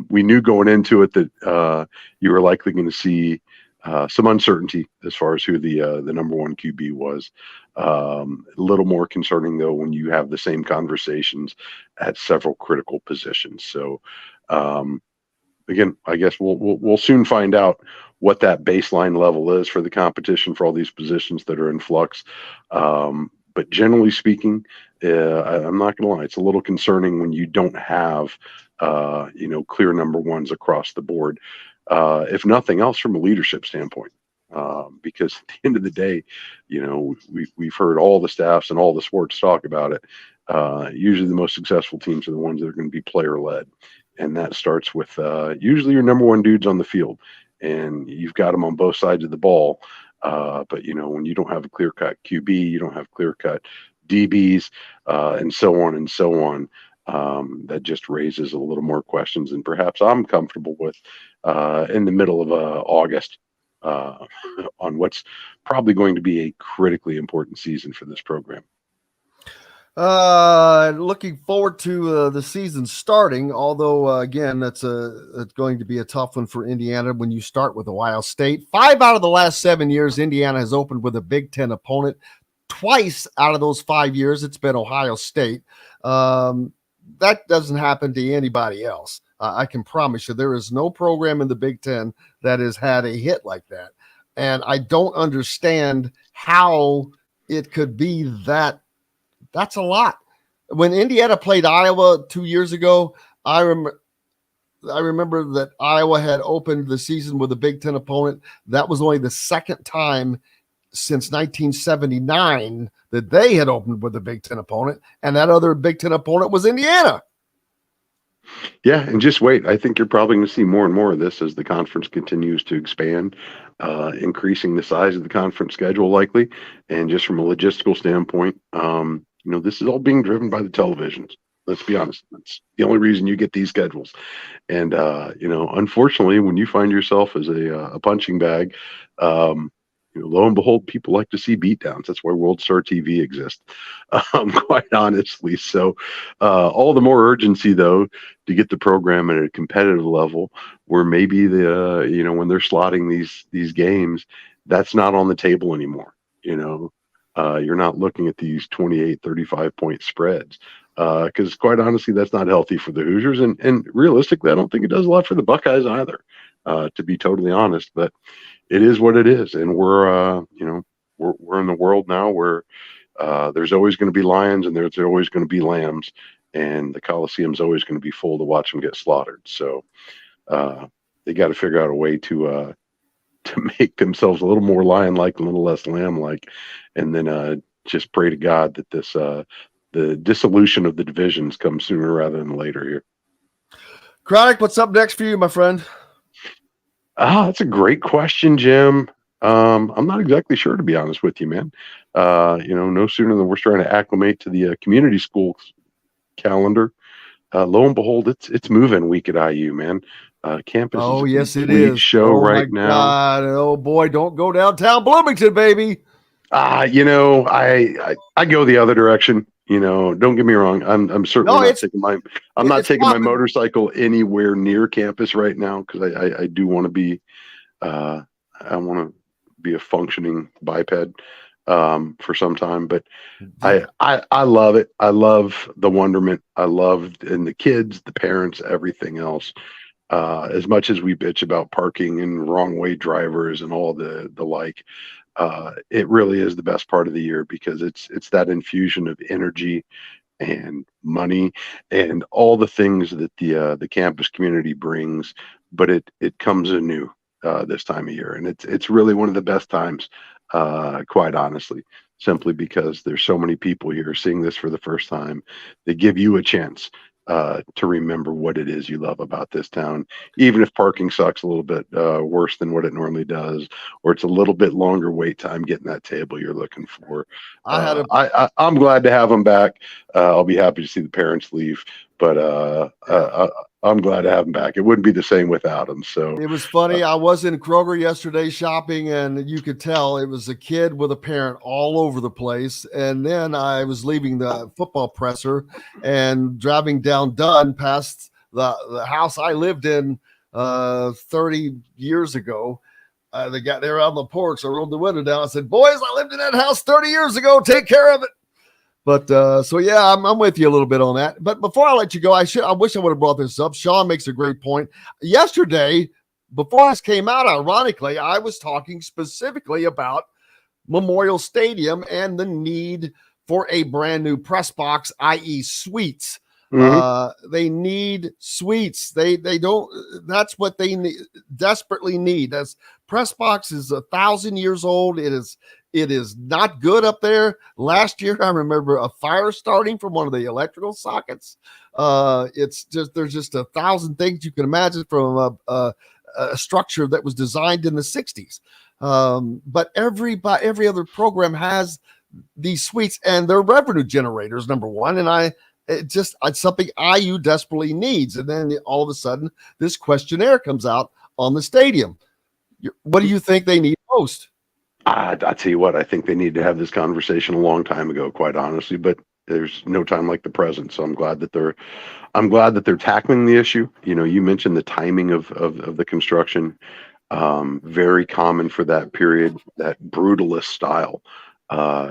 We knew going into it that you were likely going to see some uncertainty as far as who the number one QB was. A little more concerning though when you have the same conversations at several critical positions. So again, I guess we'll soon find out what that baseline level is for the competition for all these positions that are in flux. But generally speaking, I'm not going to lie, it's a little concerning when you don't have clear number ones across the board. If nothing else, from a leadership standpoint, because at the end of the day, we've heard all the staffs and all the sports talk about it. Usually the most successful teams are the ones that are going to be player led. And that starts with usually your number one dudes on the field, and you've got them on both sides of the ball. But when you don't have a clear cut QB, you don't have clear cut DBs, and so on and so on. that just raises a little more questions than perhaps I'm comfortable with in the middle of August on what's probably going to be a critically important season for this program. Looking forward to the season starting, although again, it's going to be a tough one for Indiana when you start with Ohio State. 5 out of the last 7 years, Indiana has opened with a Big Ten opponent. Twice out of those 5 years, it's been Ohio State. That doesn't happen to anybody else. I can promise you there is no program in the Big Ten that has had a hit like that. And I don't understand how it could be that. That's a lot. When Indiana played Iowa 2 years ago, I remember that Iowa had opened the season with a Big Ten opponent. That was only the second time since 1979 that they had opened with a Big Ten opponent, and that other Big Ten opponent was Indiana. Yeah, and just wait. I think you're probably going to see more and more of this as the conference continues to expand, increasing the size of the conference schedule likely. And just from a logistical standpoint, this is all being driven by the televisions. Let's be honest. That's the only reason you get these schedules. And, unfortunately, when you find yourself as a punching bag, lo and behold, people like to see beatdowns. That's why World Star TV exists, quite honestly. So all the more urgency, though, to get the program at a competitive level where maybe when they're slotting these games, that's not on the table anymore. You're not looking at these 28, 35-point spreads because quite honestly, that's not healthy for the Hoosiers. And realistically, I don't think it does a lot for the Buckeyes either, to be totally honest. But it is what it is. And we're in the world now where there's always going to be lions and there's always going to be lambs. And the Coliseum's always going to be full to watch them get slaughtered. So they got to figure out a way to make themselves a little more lion-like, a little less lamb-like, and then just pray to God that the dissolution of the divisions comes sooner rather than later here. Chronic, what's up next for you, my friend? That's a great question, Jim. I'm not exactly sure, to be honest with you, man. No sooner than we're starting to acclimate to the community school calendar. Lo and behold, it's move-in week at IU, man. Campus oh, is yes, it complete is. show right now. God. Oh, boy, don't go downtown Bloomington, baby. I go the other direction. Don't get me wrong. I'm certainly not taking my motorcycle anywhere near campus right now because I do want to be I want to be a functioning biped for some time. But I love it. I love the wonderment. I love and the kids, the parents, everything else. As much as we bitch about parking and wrong way drivers and all the like. It really is the best part of the year because it's that infusion of energy and money and all the things that the campus community brings, but it comes anew this time of year, and it's really one of the best times, quite honestly, simply because there's so many people here seeing this for the first time. They give you a chance to remember what it is you love about this town, even if parking sucks a little bit worse than what it normally does, or it's a little bit longer wait time getting that table you're looking for. I'm glad to have them back. I'll be happy to see the parents leave, but I'm glad to have them back. It wouldn't be the same without them. So it was funny. I was in Kroger yesterday shopping, and you could tell it was a kid with a parent all over the place. And then I was leaving the football presser and driving down Dunn past the house I lived in 30 years ago. They got there on the porch. I rolled the window down. I said, "Boys, I lived in that house 30 years ago. Take care of it." But so yeah, I'm with you a little bit on that. But before I let you go, I wish I would have brought this up. Sean makes a great point. Yesterday, before this came out, ironically, I was talking specifically about Memorial Stadium and the need for a brand new press box, i.e., suites. Mm-hmm. They need suites. They don't. That's what they desperately need. That's press box is 1,000 years old. It is not good up there. Last year, I remember a fire starting from one of the electrical sockets. There's just 1,000 things you can imagine from a structure that was designed in the 60s. But every other program has these suites, and they're revenue generators, number one. It's something IU desperately needs. And then all of a sudden, this questionnaire comes out on the stadium. What do you think they need most? I tell you what, I think they need to have this conversation a long time ago, quite honestly, but there's no time like the present. So I'm glad that they're tackling the issue. You know, you mentioned the timing of the construction. Very common for that period, that brutalist style.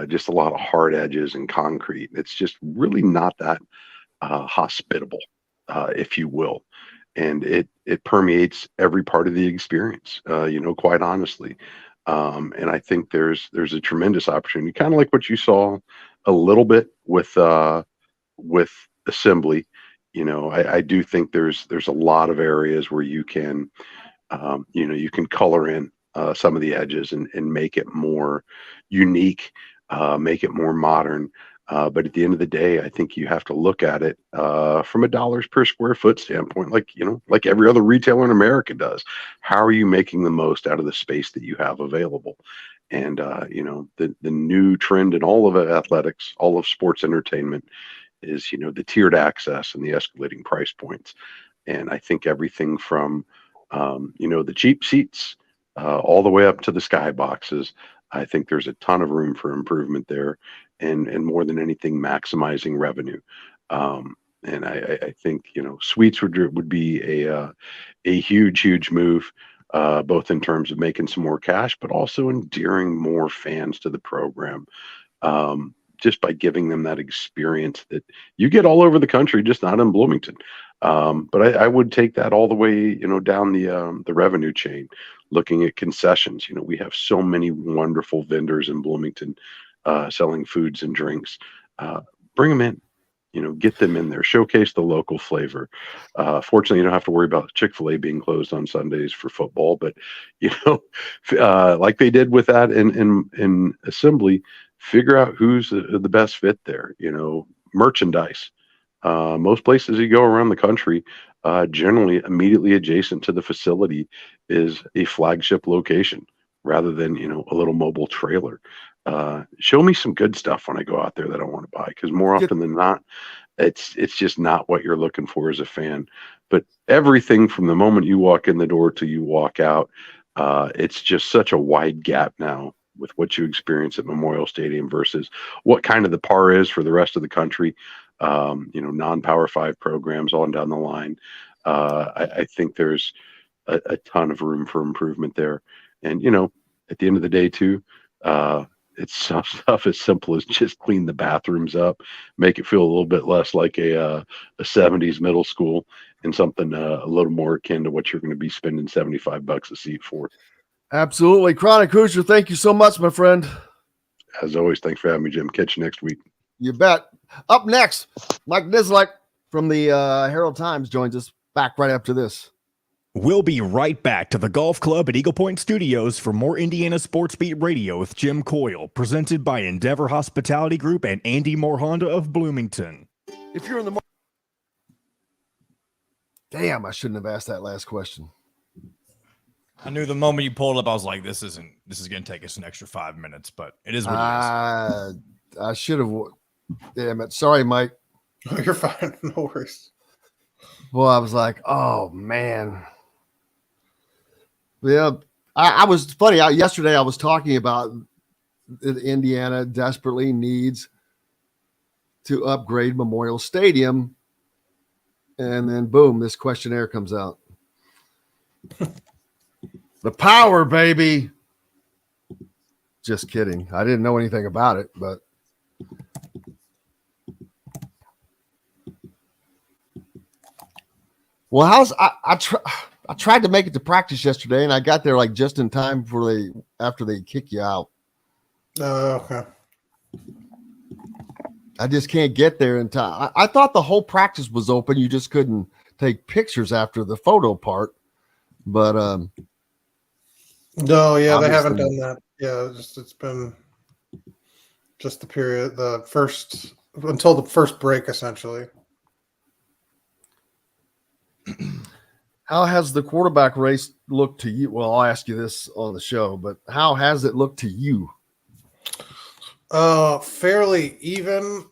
Just a lot of hard edges and concrete. It's just really not that hospitable, if you will. And it permeates every part of the experience, quite honestly. And I think there's a tremendous opportunity, kind of like what you saw a little bit with assembly. You know, I do think there's a lot of areas where you can, you can color in some of the edges and make it more unique, make it more modern. But at the end of the day, I think you have to look at it from a dollars per square foot standpoint, like every other retailer in America does. How are you making the most out of the space that you have available? And the new trend in all of athletics, all of sports entertainment, is the tiered access and the escalating price points. And I think everything from the cheap seats all the way up to the sky boxes. I think there's a ton of room for improvement there, and more than anything, maximizing revenue. And I think suites would be a huge move, both in terms of making some more cash, but also endearing more fans to the program. Just by giving them that experience that you get all over the country, just not in Bloomington. But I would take that all the way, down the revenue chain, looking at concessions. We have so many wonderful vendors in Bloomington selling foods and drinks. Bring them in, get them in there, showcase the local flavor. Fortunately, you don't have to worry about Chick-fil-A being closed on Sundays for football, but like they did with that in assembly, figure out who's the best fit there. Merchandise. Most places you go around the country, generally immediately adjacent to the facility is a flagship location rather than, a little mobile trailer. Show me some good stuff when I go out there that I want to buy, because more often than not, it's just not what you're looking for as a fan. But everything from the moment you walk in the door till you walk out, it's just such a wide gap now with what you experience at Memorial Stadium versus what kind of the par is for the rest of the country. Non-Power 5 programs on down the line. I think there's a ton of room for improvement there. And, at the end of the day too, it's stuff as simple as just clean the bathrooms up, make it feel a little bit less like a 70s middle school, and something a little more akin to what you're going to be spending $75 a seat for. Absolutely. Chronic Hoosier, thank you so much, my friend. As always, thanks for having me, Jim. Catch you next week. You bet. Up next, Mike Niziolek from the Herald Times joins us back right after this. We'll be right back to the Golf Club at Eagle Point Studios for more Indiana Sports Beat Radio with Jim Coyle, presented by Endeavor Hospitality Group and Andy Moore Honda of Bloomington. If you're in the damn, I shouldn't have asked that last question. I knew the moment you pulled up, I was like, this is going to take us an extra 5 minutes, but it is what it is. I should have. Damn it. Sorry, Mike. Oh, you're fine. No worries. Well, I was like, oh, man. Yeah, I was funny. Yesterday, I was talking about Indiana desperately needs to upgrade Memorial Stadium. And then, boom, this questionnaire comes out. The power, baby. Just kidding. I didn't know anything about it, but. Well, I tried to make it to practice yesterday, and I got there like just in time after they kick you out. Okay. I just can't get there in time. I thought the whole practice was open. You just couldn't take pictures after the photo part. But no, yeah, they haven't done that. Yeah, it's been just the period, until the first break, essentially. How has the quarterback race looked to you? Well, I'll ask you this on the show, but how has it looked to you? Fairly even.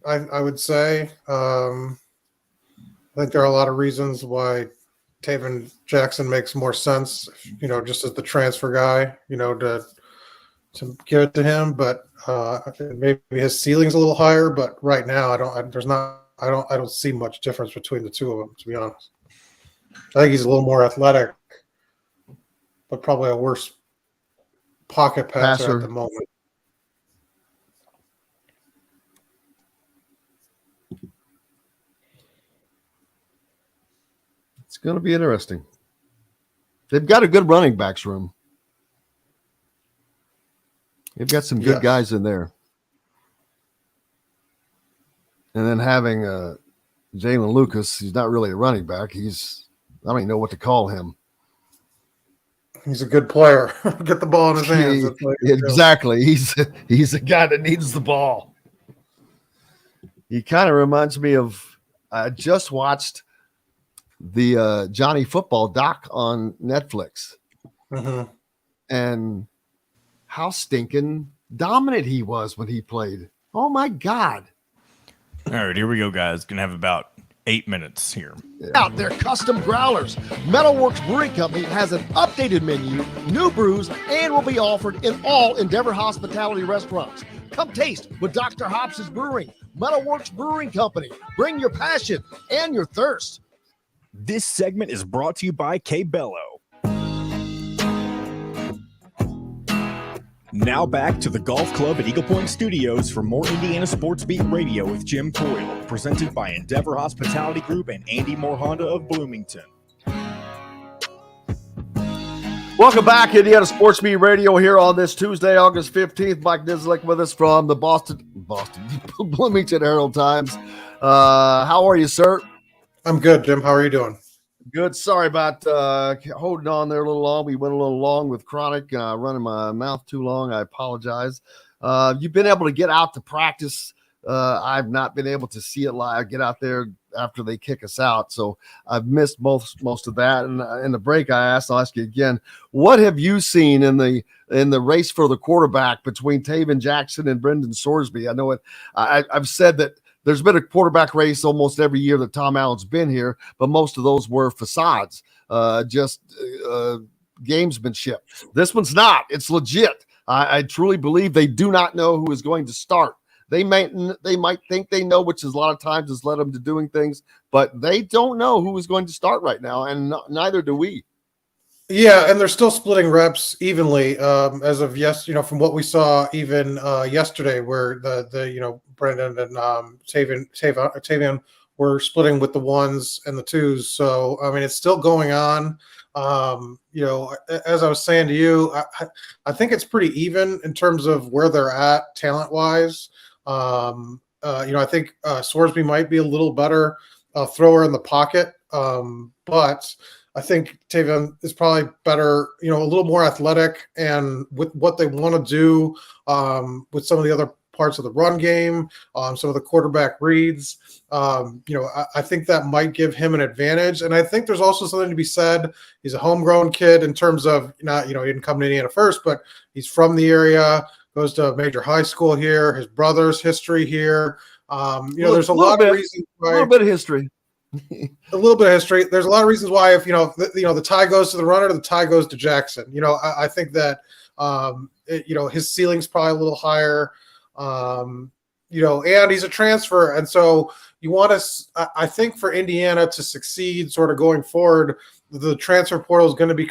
I would say. I think there are a lot of reasons why Taven Jackson makes more sense, just as the transfer guy, to give it to him. But maybe his ceiling's a little higher. But right now, I don't see much difference between the two of them, to be honest. I think he's a little more athletic, but probably a worse pocket passer at the moment. It's going to be interesting. They've got a good running backs room. They've got some good guys in there. And then having Jalen Lucas, he's not really a running back. I don't even know what to call him. He's a good player. Get the ball in his hands. Exactly. He's a guy that needs the ball. He kind of reminds me of, I just watched the Johnny Football doc on Netflix. Mm-hmm. And how stinking dominant he was when he played. Oh my God. All right, here we go, guys. Gonna have about 8 minutes here. Out their custom growlers. Metalworks Brewing Company has an updated menu, new brews, and will be offered in all Endeavor Hospitality restaurants. Come taste what Dr. Hops is brewing. Metalworks Brewing Company. Bring your passion and your thirst. This segment is brought to you by K-Bello. Now back to the Golf Club at Eagle Point Studios for more Indiana Sports Beat Radio with Jim Coyle, presented by Endeavor Hospitality Group and Andy Moore Honda of Bloomington. Welcome back, Indiana Sports Beat Radio here on this Tuesday, August 15th. Mike Niziolek with us from the Bloomington Herald Times. How are you, sir? I'm good, Jim. How are you doing? Good. Sorry about holding on there a little long. We went a little long with chronic, running my mouth too long. I apologize. You've been able to get out to practice. I've not been able to see it live, get out there after they kick us out. So I've missed most of that. And in the break, I'll ask you again, what have you seen in the race for the quarterback between Taven Jackson and Brendan Sorsby? I know I've said that there's been a quarterback race almost every year that Tom Allen's been here, but most of those were facades, gamesmanship. This one's not. It's legit. I truly believe they do not know who is going to start. They might think they know, which is a lot of times has led them to doing things, but they don't know who is going to start right now, and neither do we. Yeah, and they're still splitting reps evenly as of from what we saw even yesterday, where the Brendan and Tavian were splitting with the ones and the twos. So I mean, it's still going on. As I was saying to you, I think it's pretty even in terms of where they're at talent wise. I think Sorsby might be a little better thrower in the pocket, but I think Tavian is probably better, a little more athletic, and with what they want to do with some of the other parts of the run game, some of the quarterback reads. I think that might give him an advantage. And I think there's also something to be said. He's a homegrown kid in terms of he didn't come to Indiana first, but he's from the area, goes to a major high school here, his brother's history here. There's a lot of reasons why. A little bit of history. A little bit of history. There's a lot of reasons why if the tie goes to the runner, the tie goes to Jackson. I think that his ceiling's probably a little higher. And he's a transfer, and so you want to. I think for Indiana to succeed, sort of going forward, the transfer portal is going to be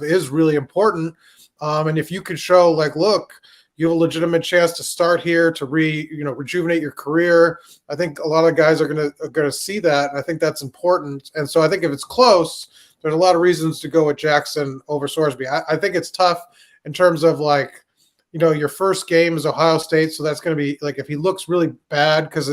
is really important. And if you could show, look, you have a legitimate chance to start here to rejuvenate your career. I think a lot of guys are going to see that, and I think that's important. And so I think if it's close, there's a lot of reasons to go with Jackson over Sorsby. I think it's tough in terms of your first game is Ohio State, so that's going to be if he looks really bad, because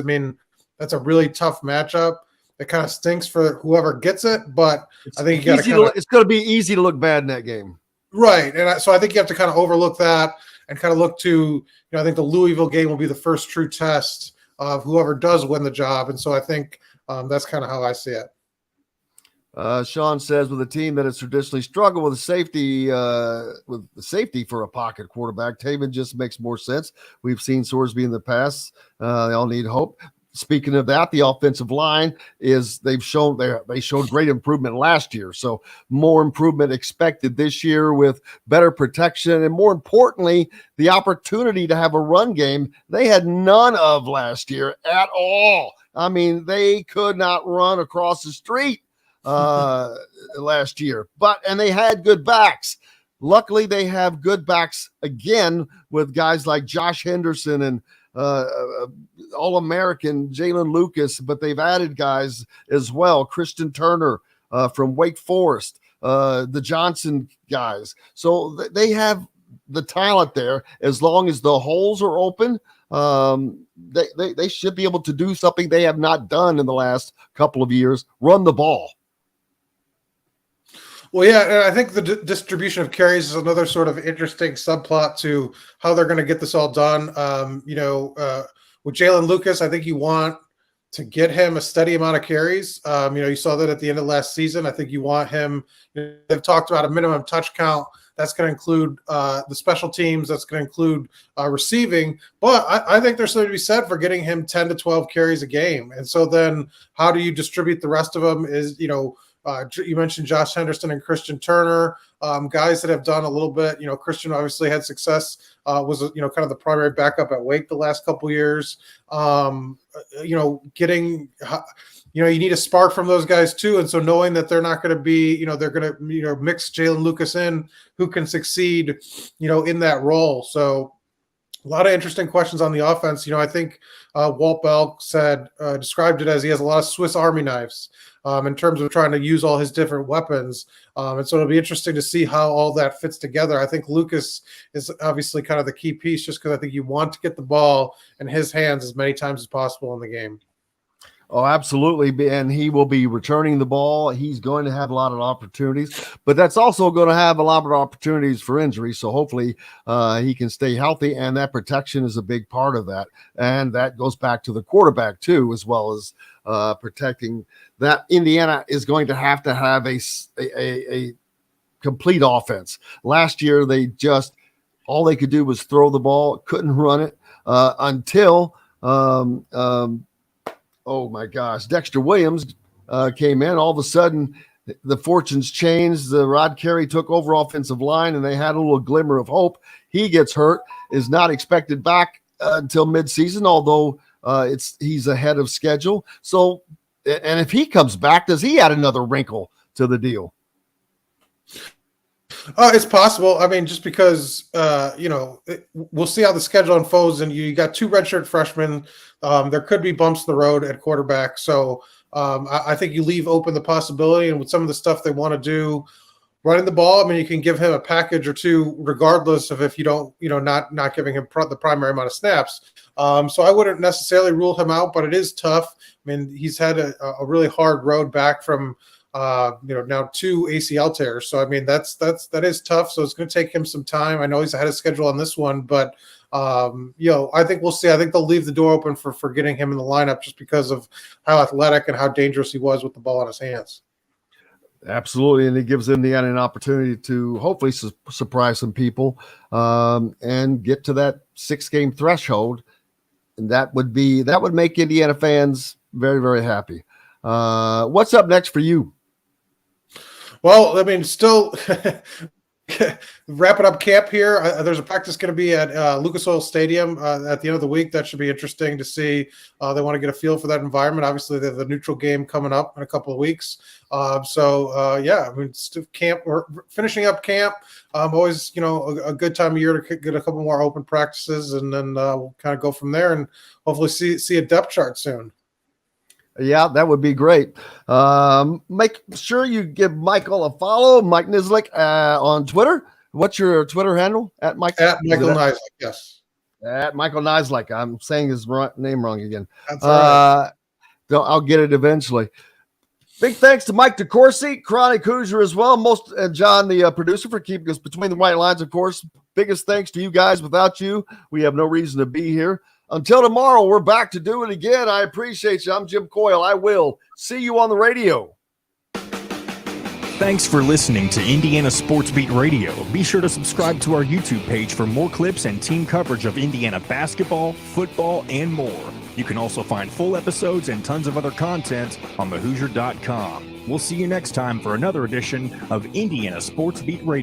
that's a really tough matchup. It kind of stinks for whoever gets it, but I think you got to. It's going to be easy to look bad in that game, right? And so I think you have to kind of overlook that and kind of look to, I think the Louisville game will be the first true test of whoever does win the job. And so I think that's kind of how I see it. Sean says, with a team that has traditionally struggled with the safety for a pocket quarterback, Taven just makes more sense. We've seen Sorsby in the past. They all need hope. Speaking of that, the offensive line they showed great improvement last year. So more improvement expected this year with better protection and, more importantly, the opportunity to have a run game they had none of last year at all. I mean, they could not run across the street last year, and they had good backs. Luckily, they have good backs again with guys like Josh Henderson and All-American Jalen Lucas, but they've added guys as well. Christian Turner from Wake Forest, the Johnson guys. So they have the talent there. As long as the holes are open, they should be able to do something they have not done in the last couple of years: run the ball. Well, yeah, and I think the distribution of carries is another sort of interesting subplot to how they're going to get this all done. With Jalen Lucas, I think you want to get him a steady amount of carries. You saw that at the end of last season. I think you want him. They've talked about a minimum touch count. That's going to include the special teams. That's going to include receiving. But I think there's something to be said for getting him 10 to 12 carries a game. And so then how do you distribute the rest of them is, you mentioned Josh Henderson and Christian Turner, guys that have done a little bit. Christian obviously had success, was kind of the primary backup at Wake the last couple years. Getting you need a spark from those guys too, and so knowing that they're not going to be, they're going to mix Jalen Lucas in, who can succeed, in that role. So a lot of interesting questions on the offense. I think Walt Bell described it as he has a lot of Swiss Army knives in terms of trying to use all his different weapons. And so it'll be interesting to see how all that fits together. I think Lucas is obviously kind of the key piece, just because I think you want to get the ball in his hands as many times as possible in the game. Oh, absolutely. And he will be returning the ball. He's going to have a lot of opportunities, but that's also going to have a lot of opportunities for injury. So hopefully he can stay healthy, and that protection is a big part of that. And that goes back to the quarterback too, as well as protecting that. Indiana is going to have a complete offense. Last year, all they could do was throw the ball, couldn't run it until oh my gosh, Dexter Williams came in. All of a sudden, the fortunes changed. Rod Carey took over offensive line, and they had a little glimmer of hope. He gets hurt, is not expected back until midseason, although he's ahead of schedule. So, and if he comes back, does he add another wrinkle to the deal? It's possible. I mean, just because, we'll see how the schedule unfolds, and you got two redshirt freshmen. There could be bumps in the road at quarterback. So I think you leave open the possibility, and with some of the stuff they want to do, running the ball, I mean, you can give him a package or two, regardless of if you don't, not giving him the primary amount of snaps. So I wouldn't necessarily rule him out, but it is tough. I mean, he's had a really hard road back from, now 2 ACL tears. So, I mean, that is tough. So it's going to take him some time. I know he's ahead of schedule on this one, but, I think we'll see. I think they'll leave the door open for getting him in the lineup, just because of how athletic and how dangerous he was with the ball in his hands. Absolutely. And it gives Indiana an opportunity to hopefully surprise some people and get to that 6-game threshold. And that would make Indiana fans very, very happy. What's up next for you? Well, I mean, still wrapping up camp here. There's a practice going to be at Lucas Oil Stadium at the end of the week. That should be interesting to see. They want to get a feel for that environment. Obviously, they have the neutral game coming up in a couple of weeks. I mean, camp. We're finishing up camp. Always, a good time of year to get a couple more open practices, and then we'll kind of go from there and hopefully see a depth chart soon. Yeah, that would be great. Make sure you give Michael a follow, Mike Niziolek, on Twitter. What's your Twitter handle? At Michael Niziolek, yes. At Michael Niziolek. I'm saying his name wrong again. That's all right. I'll get it eventually. Big thanks to Mike DeCourcy, Chronic Hoosier as well. John, the producer, for keeping us between the white lines, of course. Biggest thanks to you guys. Without you, we have no reason to be here. Until tomorrow, we're back to do it again. I appreciate you. I'm Jim Coyle. I will see you on the radio. Thanks for listening to Indiana Sports Beat Radio. Be sure to subscribe to our YouTube page for more clips and team coverage of Indiana basketball, football, and more. You can also find full episodes and tons of other content on thehoosier.com. We'll see you next time for another edition of Indiana Sports Beat Radio.